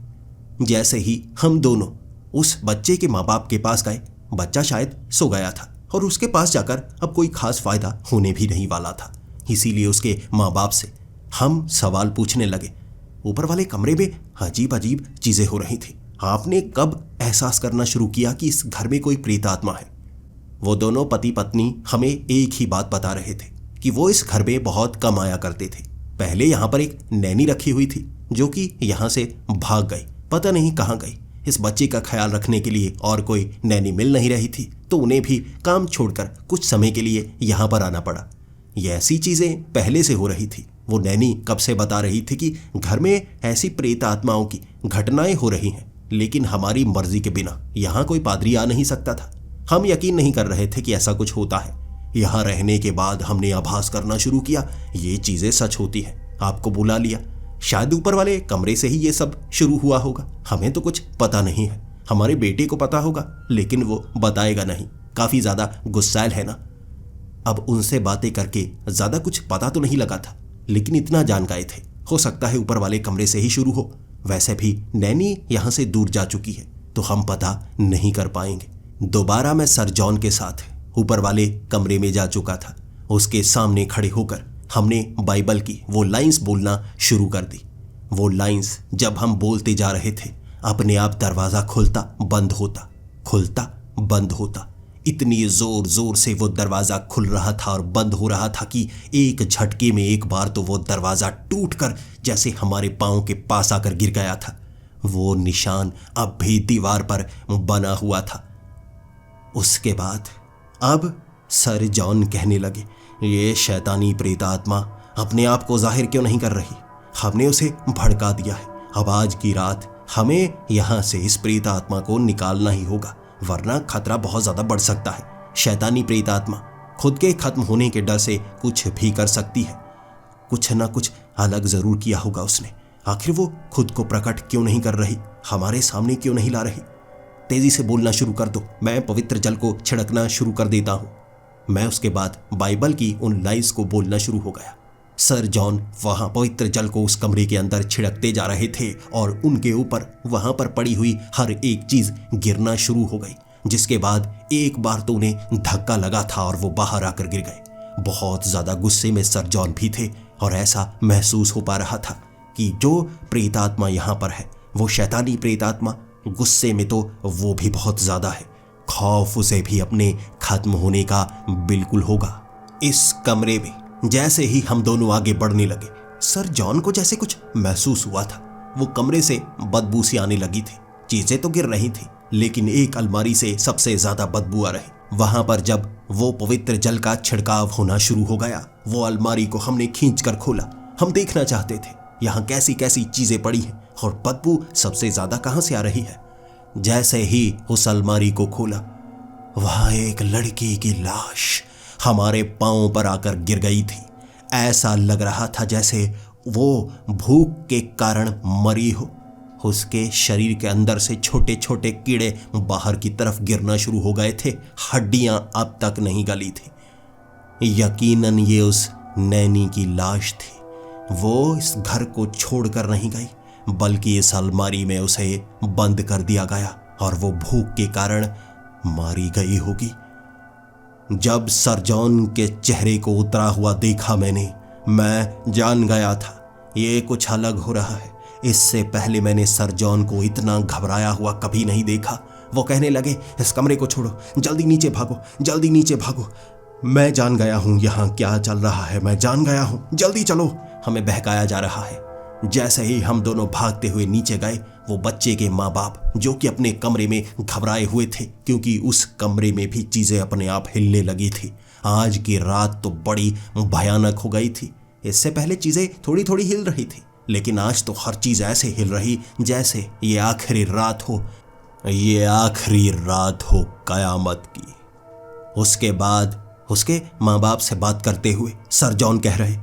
जैसे ही हम दोनों उस बच्चे के माँ बाप के पास गए, बच्चा शायद सो गया था और उसके पास जाकर अब कोई खास फायदा होने भी नहीं वाला था। इसीलिए उसके माँ बाप से हम सवाल पूछने लगे। ऊपर वाले कमरे में अजीब अजीब चीजें हो रही थी। आपने कब एहसास करना शुरू किया कि इस घर में कोई प्रेतात्मा है? वो दोनों पति पत्नी हमें एक ही बात बता रहे थे कि वो इस घर में बहुत कम आया करते थे। पहले यहाँ पर एक नैनी रखी हुई थी जो कि यहाँ से भाग गई, पता नहीं कहाँ गई। इस बच्चे का ख्याल रखने के लिए और कोई नैनी मिल नहीं रही थी, तो उन्हें भी काम छोड़कर कुछ समय के लिए यहाँ पर आना पड़ा। ये ऐसी चीजें पहले से हो रही थी। वो नैनी कब से बता रही थी कि घर में ऐसी प्रेत आत्माओं की घटनाएं हो रही हैं, लेकिन हमारी मर्जी के बिना यहाँ कोई पादरी आ नहीं सकता था। हम यकीन नहीं कर रहे थे कि ऐसा कुछ होता है। यहाँ रहने के बाद हमने आभास करना शुरू किया ये चीजें सच होती है। आपको बुला लिया, शायद ऊपर वाले कमरे से ही ये सब शुरू हुआ होगा। हमें तो कुछ पता नहीं है, हमारे बेटे को पता होगा, लेकिन वो बताएगा नहीं, काफी ज्यादा गुस्सैल है ना। अब उनसे बातें करके ज्यादा कुछ पता तो नहीं लगा था, लेकिन इतना जान गए थे हो सकता है ऊपर वाले कमरे से ही शुरू हो। वैसे भी नैनी यहाँ से दूर जा चुकी है, तो हम पता नहीं कर पाएंगे। दोबारा मैं सर जॉन के साथ ऊपर वाले कमरे में जा चुका था। उसके सामने खड़े होकर हमने बाइबल की वो लाइंस बोलना शुरू कर दी। वो लाइंस जब हम बोलते जा रहे थे, अपने आप दरवाजा खुलता बंद होता, खुलता बंद होता। इतनी जोर जोर से वो दरवाजा खुल रहा था और बंद हो रहा था कि एक झटके में एक बार तो वो दरवाजा टूटकर जैसे हमारे पांव के पास आकर गिर गया था। वो निशान अब भी दीवार पर बना हुआ था। उसके बाद अब सर जॉन कहने लगे, ये शैतानी प्रेतात्मा अपने आप को जाहिर क्यों नहीं कर रही? हमने उसे भड़का दिया है। अब आज की रात हमें यहां से इस प्रेतात्मा को निकालना ही होगा, वरना खतरा बहुत ज्यादा बढ़ सकता है। शैतानी प्रेतात्मा खुद के खत्म होने के डर से कुछ भी कर सकती है। कुछ ना कुछ अलग जरूर किया होगा उसने। आखिर वो खुद को प्रकट क्यों नहीं कर रही, हमारे सामने क्यों नहीं ला रही? तेजी से बोलना शुरू कर दो, मैं पवित्र जल को छिड़कना शुरू कर देता हूं। मैं उसके बाद बाइबल की उन लाइंस को बोलना शुरू हो गया। सर जॉन वहां पवित्र जल को उस कमरे के अंदर छिड़कते जा रहे थे और उनके ऊपर वहां पर पड़ी हुई हर एक चीज गिरना शुरू हो गई, जिसके बाद एक बार तो उन्हें धक्का लगा था और वो बाहर आकर गिर गए। बहुत ज्यादा गुस्से में सर जॉन भी थे और ऐसा महसूस हो पा रहा था कि जो प्रेतात्मा यहाँ पर है वो शैतानी प्रेतात्मा, गुस्से में तो वो भी बहुत ज्यादा है। खौफ उसे भी अपने खत्म होने का बिल्कुल होगा। इस कमरे में जैसे ही हम दोनों आगे बढ़ने लगे, सर जॉन को जैसे कुछ महसूस हुआ था। वो कमरे से बदबू सी आने लगी थी। चीजें तो गिर रही थी, लेकिन एक अलमारी से सबसे ज्यादा बदबू आ रही। वहां पर जब वो पवित्र जल का छिड़काव होना शुरू हो गया, वो अलमारी को हमने खींचकर खोला। हम देखना चाहते थे यहाँ कैसी कैसी चीजें पड़ी हैं और बदबू सबसे ज्यादा कहां से आ रही है। जैसे ही उस अलमारी को खोला, वहां एक लड़की की लाश हमारे पांव पर आकर गिर गई थी। ऐसा लग रहा था जैसे वो भूख के कारण मरी हो। उसके शरीर के अंदर से छोटे छोटे कीड़े बाहर की तरफ गिरना शुरू हो गए थे। हड्डियां अब तक नहीं गली थी। यकीनन ये उस नैनी की लाश थी। वो इस घर को छोड़कर नहीं गई, बल्कि इस अलमारी में उसे बंद कर दिया गया और वो भूख के कारण मारी गई होगी। जब सर जॉन के चेहरे को उतरा हुआ देखा मैं जान गया था ये कुछ अलग हो रहा है। इससे पहले मैंने सर जॉन को इतना घबराया हुआ कभी नहीं देखा। वो कहने लगे, इस कमरे को छोड़ो, जल्दी नीचे भागो, जल्दी नीचे भागो। मैं जान गया हूं यहाँ क्या चल रहा है, मैं जान गया हूं, जल्दी चलो। हमें बहकाया जा रहा है। जैसे ही हम दोनों भागते हुए नीचे गए, वो बच्चे के माँ बाप जो कि अपने कमरे में घबराए हुए थे, क्योंकि उस कमरे में भी चीजें अपने आप हिलने लगी थी। आज की रात तो बड़ी भयानक हो गई थी। इससे पहले चीजें थोड़ी थोड़ी हिल रही थी, लेकिन आज तो हर चीज ऐसे हिल रही जैसे ये आखिरी रात हो, ये आखिरी रात हो कयामत की। उसके बाद उसके माँ बाप से बात करते हुए सर जॉन कह रहे,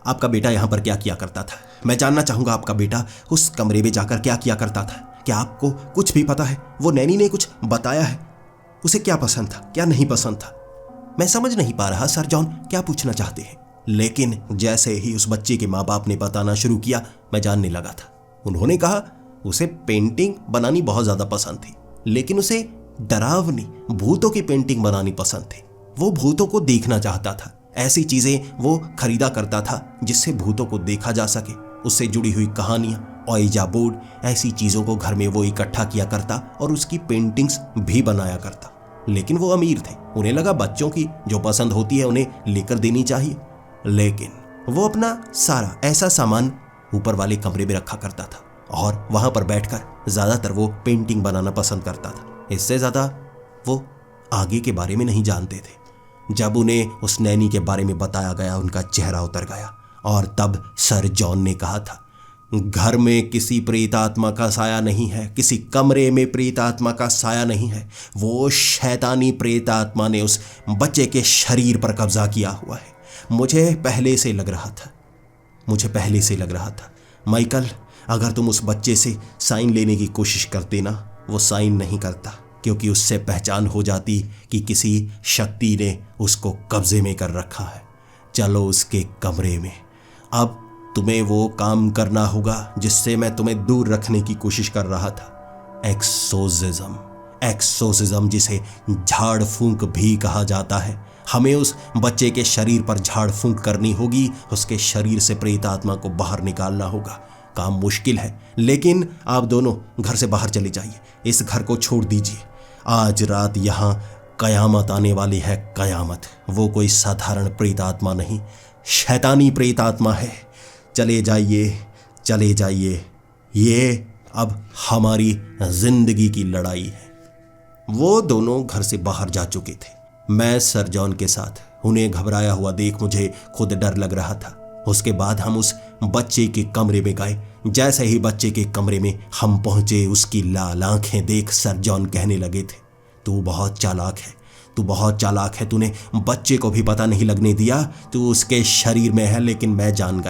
आपका बेटा यहाँ पर क्या किया करता था? मैं जानना चाहूंगा आपका बेटा उस कमरे में जाकर क्या किया करता था। क्या आपको कुछ भी पता है? वो नैनी ने कुछ बताया है? उसे क्या पसंद था, क्या नहीं पसंद था? मैं समझ नहीं पा रहा सर जॉन क्या पूछना चाहते हैं, लेकिन जैसे ही उस बच्चे के माँ बाप ने बताना शुरू किया, मैं जानने लगा था। उन्होंने कहा उसे पेंटिंग बनानी बहुत ज्यादा पसंद थी, लेकिन उसे डरावनी भूतों की पेंटिंग बनानी पसंद थी। वो भूतों को देखना चाहता था। ऐसी चीजें वो खरीदा करता था जिससे भूतों को देखा जा सके। उससे जुड़ी हुई कहानियां, ओइजा बोर्ड, ऐसी चीजों को घर में वो इकट्ठा किया करता और उसकी पेंटिंग्स भी बनाया करता। लेकिन वो अमीर थे, उन्हें लगा बच्चों की जो पसंद होती है उन्हें लेकर देनी चाहिए। लेकिन वो अपना सारा ऐसा सामान ऊपर वाले कमरे में रखा करता था और वहां पर बैठकर ज्यादातर वो पेंटिंग बनाना पसंद करता था। इससे ज्यादा वो आगे के बारे में नहीं जानते थे। जब उन्हें उस नैनी के बारे में बताया गया, उनका चेहरा उतर गया और तब सर जॉन ने कहा था, घर में किसी प्रेत आत्मा का साया नहीं है, किसी कमरे में प्रेत आत्मा का साया नहीं है। वो शैतानी प्रेत आत्मा ने उस बच्चे के शरीर पर कब्जा किया हुआ है। मुझे पहले से लग रहा था माइकल, अगर तुम उस बच्चे से साइन लेने की कोशिश करते ना, वो साइन नहीं करता, क्योंकि उससे पहचान हो जाती कि किसी शक्ति ने उसको कब्जे में कर रखा है। चलो उसके कमरे में। अब तुम्हें वो काम करना होगा जिससे मैं तुम्हें दूर रखने की कोशिश कर रहा था। एक्सोसिज्म, जिसे झाड़ फूंक भी कहा जाता है। हमें उस बच्चे के शरीर पर झाड़ फूंक करनी होगी। उसके शरीर से प्रेत आत्मा को बाहर निकालना होगा। काम मुश्किल है, लेकिन आप दोनों घर से बाहर चले जाइए। इस घर को छोड़ दीजिए। आज रात यहाँ कयामत आने वाली है, कयामत। वो कोई साधारण प्रेत आत्मा नहीं, शैतानी प्रेत आत्मा है। चले जाइए। ये अब हमारी जिंदगी की लड़ाई है। वो दोनों घर से बाहर जा चुके थे। मैं सर जॉन के साथ। उन्हें घबराया हुआ देख मुझे खुद डर लग रहा था। उसके बाद हम उस बच्चे के कमरे में गए। जैसे ही बच्चे के कमरे में हम पहुंचे, उसकी लाल आंखें देख सर जॉन कहने लगे थे, तू बहुत चालाक है। तूने बच्चे को भी पता नहीं लगने दिया तू उसके शरीर में है। लेकिन मैं जान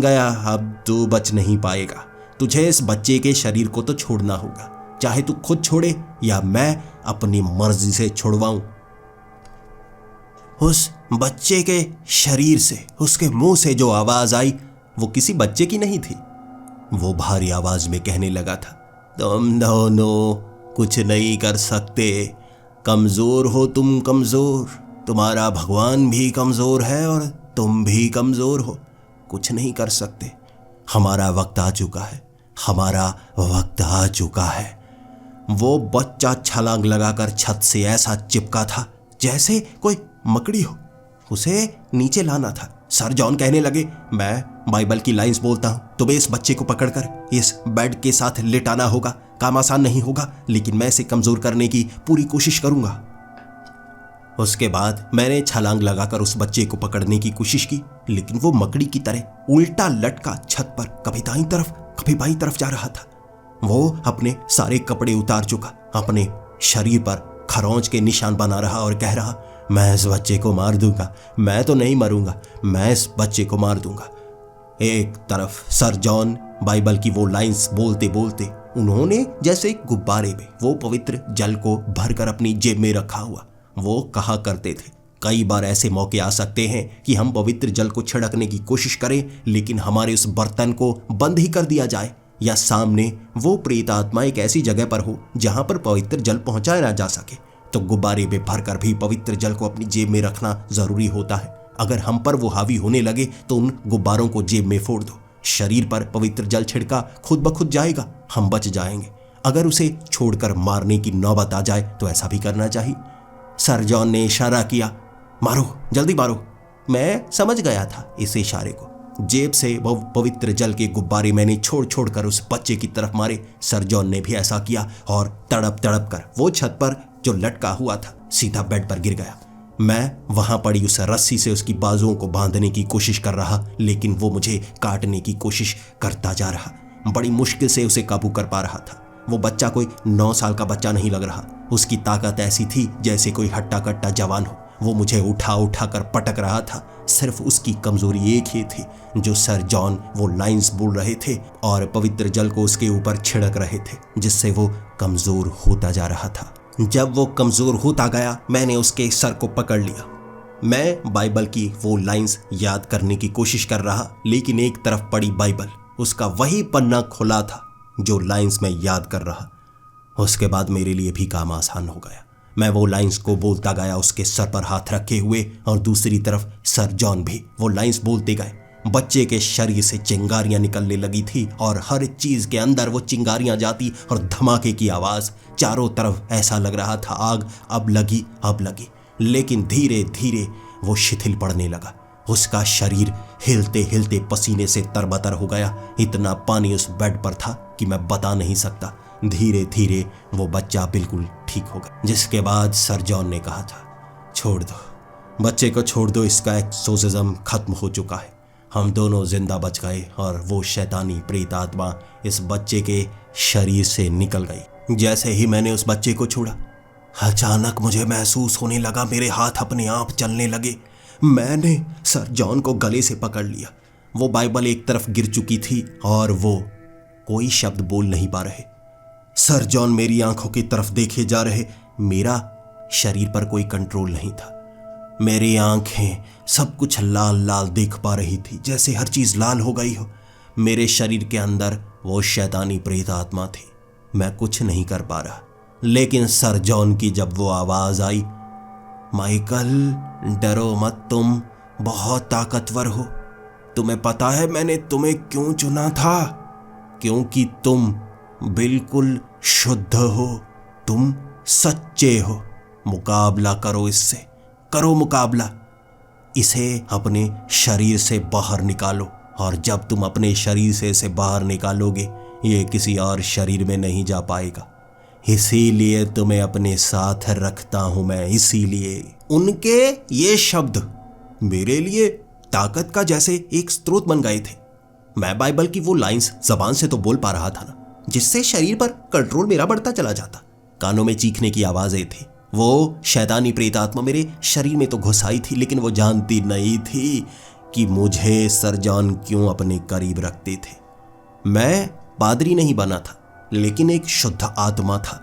गया, अब तू बच नहीं पाएगा। तुझे इस बच्चे के शरीर को तो छोड़ना होगा, चाहे तू खुद छोड़े या मैं अपनी मर्जी से छुड़वाऊं। उस बच्चे के शरीर से, उसके मुंह से जो आवाज आई, वो किसी बच्चे की नहीं थी। वो भारी आवाज में कहने लगा था, तुम दोनों कुछ नहीं कर सकते। कमजोर हो तुम, कमजोर। तुम्हारा भगवान भी कमजोर है और तुम भी कमजोर हो। कुछ नहीं कर सकते। हमारा वक्त आ चुका है। वो बच्चा छलांग लगाकर छत से ऐसा चिपका था जैसे कोई मकड़ी हो। उसे नीचे लाना था। सर जॉन कहने लगे, मैं बाइबल की लाइंस बोलता हूं, तुम्हें इस बच्चे को पकड़कर इस बेड के साथ लिटाना होगा। काम आसान नहीं होगा, लेकिन मैं इसे कमजोर करने की पूरी कोशिश करूंगा। उसके बाद मैंने छलांग लगाकर उस बच्चे को पकड़ने की कोशिश की, लेकिन वो मकड़ी की तरह उल्टा लटका छत पर कभी दाईं तरफ कभी बाईं तरफ जा रहा था। वो अपने सारे कपड़े उतार चुका, अपने शरीर पर खरोंच के निशान बना रहा और कह रहा, मैं इस बच्चे को मार दूंगा, मैं तो नहीं मरूंगा, मैं इस बच्चे को मार दूंगा। एक तरफ सर जॉन बाइबल की वो लाइंस बोलते बोलते, उन्होंने जैसे एक गुब्बारे में वो पवित्र जल को भरकर अपनी जेब में रखा हुआ। वो कहा करते थे, कई बार ऐसे मौके आ सकते हैं कि हम पवित्र जल को छिड़कने की कोशिश करें, लेकिन हमारे उस बर्तन को बंद ही कर दिया जाए, या सामने वो प्रेत आत्मा एक ऐसी जगह पर हो जहां पर पवित्र जल पहुंचाया ना जा सके, तो गुब्बारे में भरकर भी पवित्र जल को अपनी जेब में रखना जरूरी होता है। अगर हम पर वो हावी होने लगे तो उन गुब्बारों को जेब में फोड़ दो। शरीर पर पवित्र जल छिड़का खुद ब खुद जाएगा, हम बच जाएंगे। अगर उसे छोड़कर मारने की नौबत आ जाए तो ऐसा भी करना चाहिए। सर जॉन ने इशारा किया, मारो, जल्दी मारो। मैं समझ गया था इस इशारे को। जेब से वो पवित्र जल के गुब्बारे मैंने छोड़ छोड़ कर उस बच्चे की तरफ मारे। सर जॉन ने भी ऐसा किया और तड़प तड़प कर वो छत पर जो लटका हुआ था सीधा बेड पर गिर गया। मैं वहां पड़ी उस रस्सी से उसकी बाजुओं को बांधने की कोशिश कर रहा, लेकिन वो मुझे काटने की कोशिश करता जा रहा। बड़ी मुश्किल से उसे काबू कर पा रहा था। वो बच्चा कोई 9 साल का बच्चा नहीं लग रहा। उसकी ताकत ऐसी थी जैसे कोई हट्टा कट्टा जवान हो। वो मुझे उठा उठा कर पटक रहा था। सिर्फ उसकी कमजोरी एक ही थी, जो सर जॉन वो लाइंस बोल रहे थे और पवित्र जल को उसके ऊपर छिड़क रहे थे, जिससे वो कमजोर होता जा रहा था। जब वो कमजोर होता गया, मैंने उसके सर को पकड़ लिया। मैं बाइबल की वो लाइंस याद करने की कोशिश कर रहा, लेकिन एक तरफ पड़ी बाइबल, उसका वही पन्ना खुला था जो लाइंस में याद कर रहा। उसके बाद मेरे लिए भी काम आसान हो गया। मैं वो लाइंस को बोलता गया उसके सर पर हाथ रखे हुए, और दूसरी तरफ सर जॉन भी वो लाइंस बोलते गए। बच्चे के शरीर से चिंगारियां निकलने लगी थी और हर चीज के अंदर वो चिंगारियां जाती और धमाके की आवाज। चारों तरफ ऐसा लग रहा था आग अब लगी अब लगी, लेकिन धीरे धीरे वो शिथिल पड़ने लगा। उसका शरीर हिलते हिलते पसीने से तरबतर हो गया। इतना पानी उस बेड पर था कि मैं बता नहीं सकता। धीरे धीरे वो बच्चा बिल्कुल ठीक हो गया, जिसके बाद सर जॉन ने कहा था, छोड़ दो बच्चे को, छोड़ दो, इसका एक्सोर्सिज्म खत्म हो चुका है। हम दोनों जिंदा बच गए और वो शैतानी प्रेत आत्मा इस बच्चे के शरीर से निकल गई। जैसे ही मैंने उस बच्चे को छोड़ा, अचानक मुझे महसूस होने लगा मेरे हाथ अपने आप चलने लगे। मैंने सर जॉन को गले से पकड़ लिया। वो बाइबल एक तरफ गिर चुकी थी और वो कोई शब्द बोल नहीं पा रहे। सर जॉन मेरी आंखों की तरफ देखे जा रहे। मेरा शरीर पर कोई कंट्रोल नहीं था। मेरी आंखें सब कुछ लाल लाल देख पा रही थी, जैसे हर चीज लाल हो गई हो। मेरे शरीर के अंदर वो शैतानी प्रेत आत्मा थी। मैं कुछ नहीं कर पा रहा, लेकिन सर जॉन की जब वो आवाज आई, माइकल डरो मत, तुम बहुत ताकतवर हो। तुम्हें पता है मैंने तुम्हें क्यों चुना था? क्योंकि तुम बिल्कुल शुद्ध हो, तुम सच्चे हो। मुकाबला करो इससे, करो मुकाबला। इसे अपने शरीर से बाहर निकालो, और जब तुम अपने शरीर से इसे बाहर निकालोगे, ये किसी और शरीर में नहीं जा पाएगा। इसीलिए तुम्हें अपने साथ रखता हूं मैं। इसीलिए उनके ये शब्द मेरे लिए ताकत का जैसे एक स्रोत बन गए थे। मैं बाइबल की वो लाइंस जबान से तो बोल पा रहा था ना, जिससे शरीर पर कंट्रोल मेरा बढ़ता चला जाता। कानों में चीखने की आवाजें थी। वो शैतानी प्रेत आत्मा मेरे शरीर में तो घुस आई थी, लेकिन वो जानती नहीं थी कि मुझे सर जॉन क्यों अपने करीब रखते थे। मैं पादरी नहीं बना था, लेकिन एक शुद्ध आत्मा था।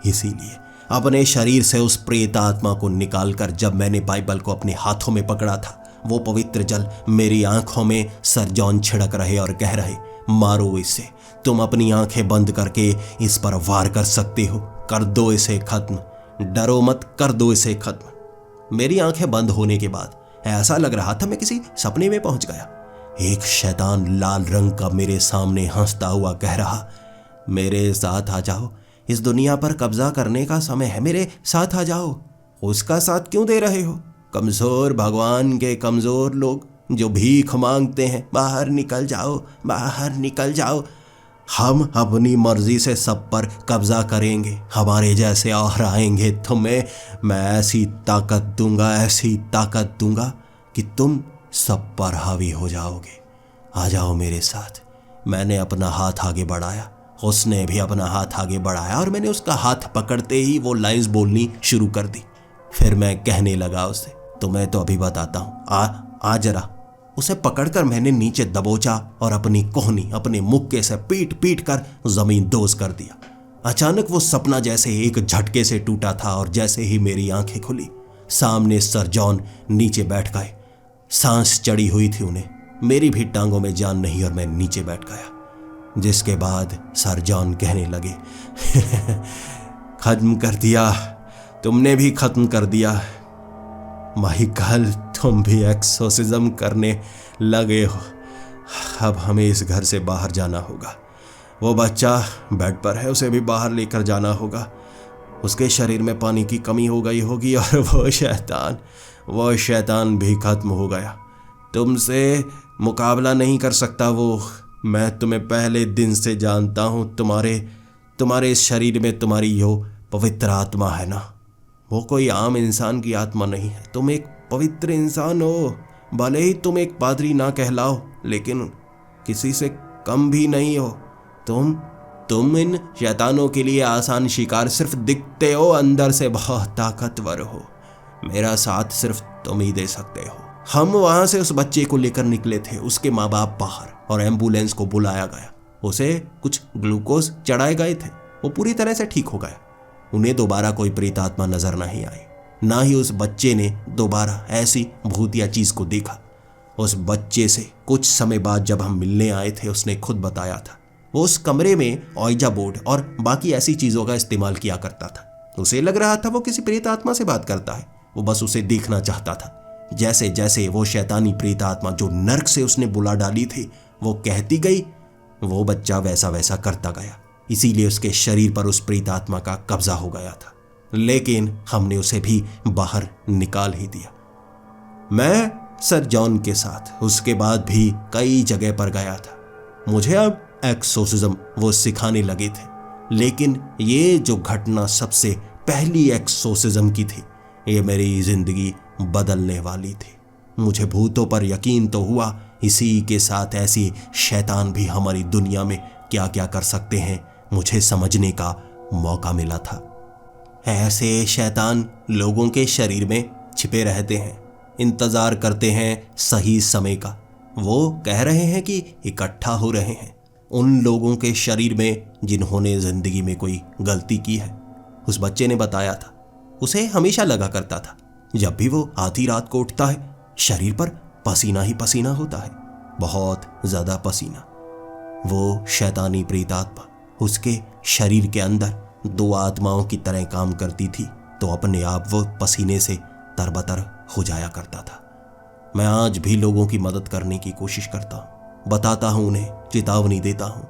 इसीलिए अपने शरीर से उस प्रेत आत्मा को निकालकर जब मैंने बाइबल को अपने हाथों में पकड़ा था, वो पवित्र जल मेरी आंखों में सर जॉन छिड़क रहे और कह रहे, मारो इसे। तुम अपनी आंखें बंद करके इस पर वार कर सकते हो। कर दो इसे खत्म, डरो मत, कर दो इसे खत्म। मेरी आंखें बंद होने के बाद ऐसा लग रहा था मैं किसी सपने में पहुंच गया। एक शैतान लाल रंग का मेरे सामने हंसता हुआ कह रहा, मेरे साथ आ जाओ, इस दुनिया पर कब्जा करने का समय है, मेरे साथ आ जाओ। उसका साथ क्यों दे रहे हो? कमज़ोर भगवान के कमज़ोर लोग जो भीख मांगते हैं, बाहर निकल जाओ, बाहर निकल जाओ। हम अपनी मर्जी से सब पर कब्जा करेंगे, हमारे जैसे और आएंगे तुम्हें मैं ऐसी ताकत दूंगा, ऐसी ताकत दूंगा कि तुम सब पर हावी हो जाओगे। आ जाओ मेरे साथ। मैंने अपना हाथ आगे बढ़ाया, उसने भी अपना हाथ आगे बढ़ाया और मैंने उसका हाथ पकड़ते ही वो लाइंस बोलनी शुरू कर दी। फिर मैं कहने लगा उसे, तुम्हें तो अभी बताता हूँ, आ जरा। उसे पकड़कर मैंने नीचे दबोचा और अपनी कोहनी अपने मुक्के से पीट पीट कर जमीन दोज कर दिया। अचानक वो सपना जैसे एक झटके से टूटा था और जैसे ही मेरी आंखें खुली, सामने सर जॉन नीचे बैठ गए। सांस चढ़ी हुई थी उन्हें, मेरी भी टांगों में जान नहीं और मैं नीचे बैठ गया। जिसके बाद सर जॉन कहने लगे, खत्म कर दिया, तुमने भी खत्म कर दिया माइकल, तुम भी एक्सोर्सिज्म करने लगे हो। अब हमें इस घर से बाहर जाना होगा। वो बच्चा बेड पर है, उसे भी बाहर लेकर जाना होगा। उसके शरीर में पानी की कमी हो गई होगी और वो शैतान भी खत्म हो गया। तुमसे मुकाबला नहीं कर सकता वो। मैं तुम्हें पहले दिन से जानता हूँ। तुम्हारे इस शरीर में तुम्हारी यो पवित्र आत्मा है ना, वो कोई आम इंसान की आत्मा नहीं है। तुम एक पवित्र इंसान हो। भले ही तुम एक पादरी ना कहलाओ, लेकिन किसी से कम भी नहीं हो। तुम इन शैतानों के लिए आसान शिकार सिर्फ दिखते हो, अंदर से बहुत ताकतवर हो। मेरा साथ सिर्फ तुम ही दे सकते हो। हम वहां से उस बच्चे को लेकर निकले थे, उसके माँ बाप बाहर, और एम्बुलेंस को बुलाया गया। उसे कुछ ग्लूकोज चढ़ाए गए थे। वो पूरी तरह से ठीक हो गया। उन्हें दोबारा कोई प्रेतात्मा नजर नहीं आई, ना ही उस बच्चे ने दोबारा ऐसी भूतिया चीज को देखा। उस बच्चे से कुछ समय बाद जब हम मिलने आए थे, उसने खुद बताया था वो उस कमरे में ऑइजा बोर्ड और बाकी ऐसी चीजों का इस्तेमाल किया करता था। उसे लग रहा था वो किसी प्रेतात्मा से बात करता है। वो बस उसे देखना चाहता था। जैसे जैसे वो शैतानी प्रेतात्मा जो नर्क से उसने बुला डाली थी वो कहती गई, वो बच्चा वैसा वैसा करता गया। इसीलिए उसके शरीर पर उस प्रेतात्मा का कब्जा हो गया था, लेकिन हमने उसे भी बाहर निकाल ही दिया। मैं सर जॉन के साथ उसके बाद भी कई जगह पर गया था। मुझे अब एक्सोर्सिज्म वो सिखाने लगे थे, लेकिन ये जो घटना सबसे पहली एक्सोर्सिज्म की थी, ये मेरी जिंदगी बदलने वाली थी। मुझे भूतों पर यकीन तो हुआ, इसी के साथ ऐसी शैतान भी हमारी दुनिया में क्या क्या कर सकते हैं मुझे समझने का मौका मिला था। ऐसे शैतान लोगों के शरीर में छिपे रहते हैं, इंतजार करते हैं सही समय का। वो कह रहे हैं कि इकट्ठा हो रहे हैं उन लोगों के शरीर में जिन्होंने जिंदगी में कोई गलती की है। उस बच्चे ने बताया था उसे हमेशा लगा करता था जब भी वो आधी रात को उठता है, शरीर पर पसीना ही पसीना होता है, बहुत ज्यादा पसीना। वो शैतानी प्रेतात्मा उसके शरीर के अंदर दो आत्माओं की तरह काम करती थी, तो अपने आप वो पसीने से तरबतर हो जाया करता था। मैं आज भी लोगों की मदद करने की कोशिश करता हूँ, बताता हूँ उन्हें, चेतावनी देता हूँ।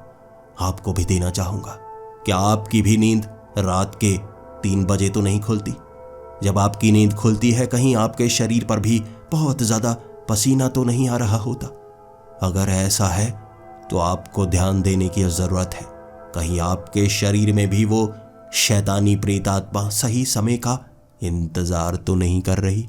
आपको भी देना चाहूँगा। क्या आपकी भी नींद रात के 3 बजे तो नहीं खुलती? जब आपकी नींद खुलती है, कहीं आपके शरीर पर भी बहुत ज़्यादा पसीना तो नहीं आ रहा होता? अगर ऐसा है तो आपको ध्यान देने की ज़रूरत है। कहीं आपके शरीर में भी वो शैतानी प्रेतात्मा सही समय का इंतज़ार तो नहीं कर रही?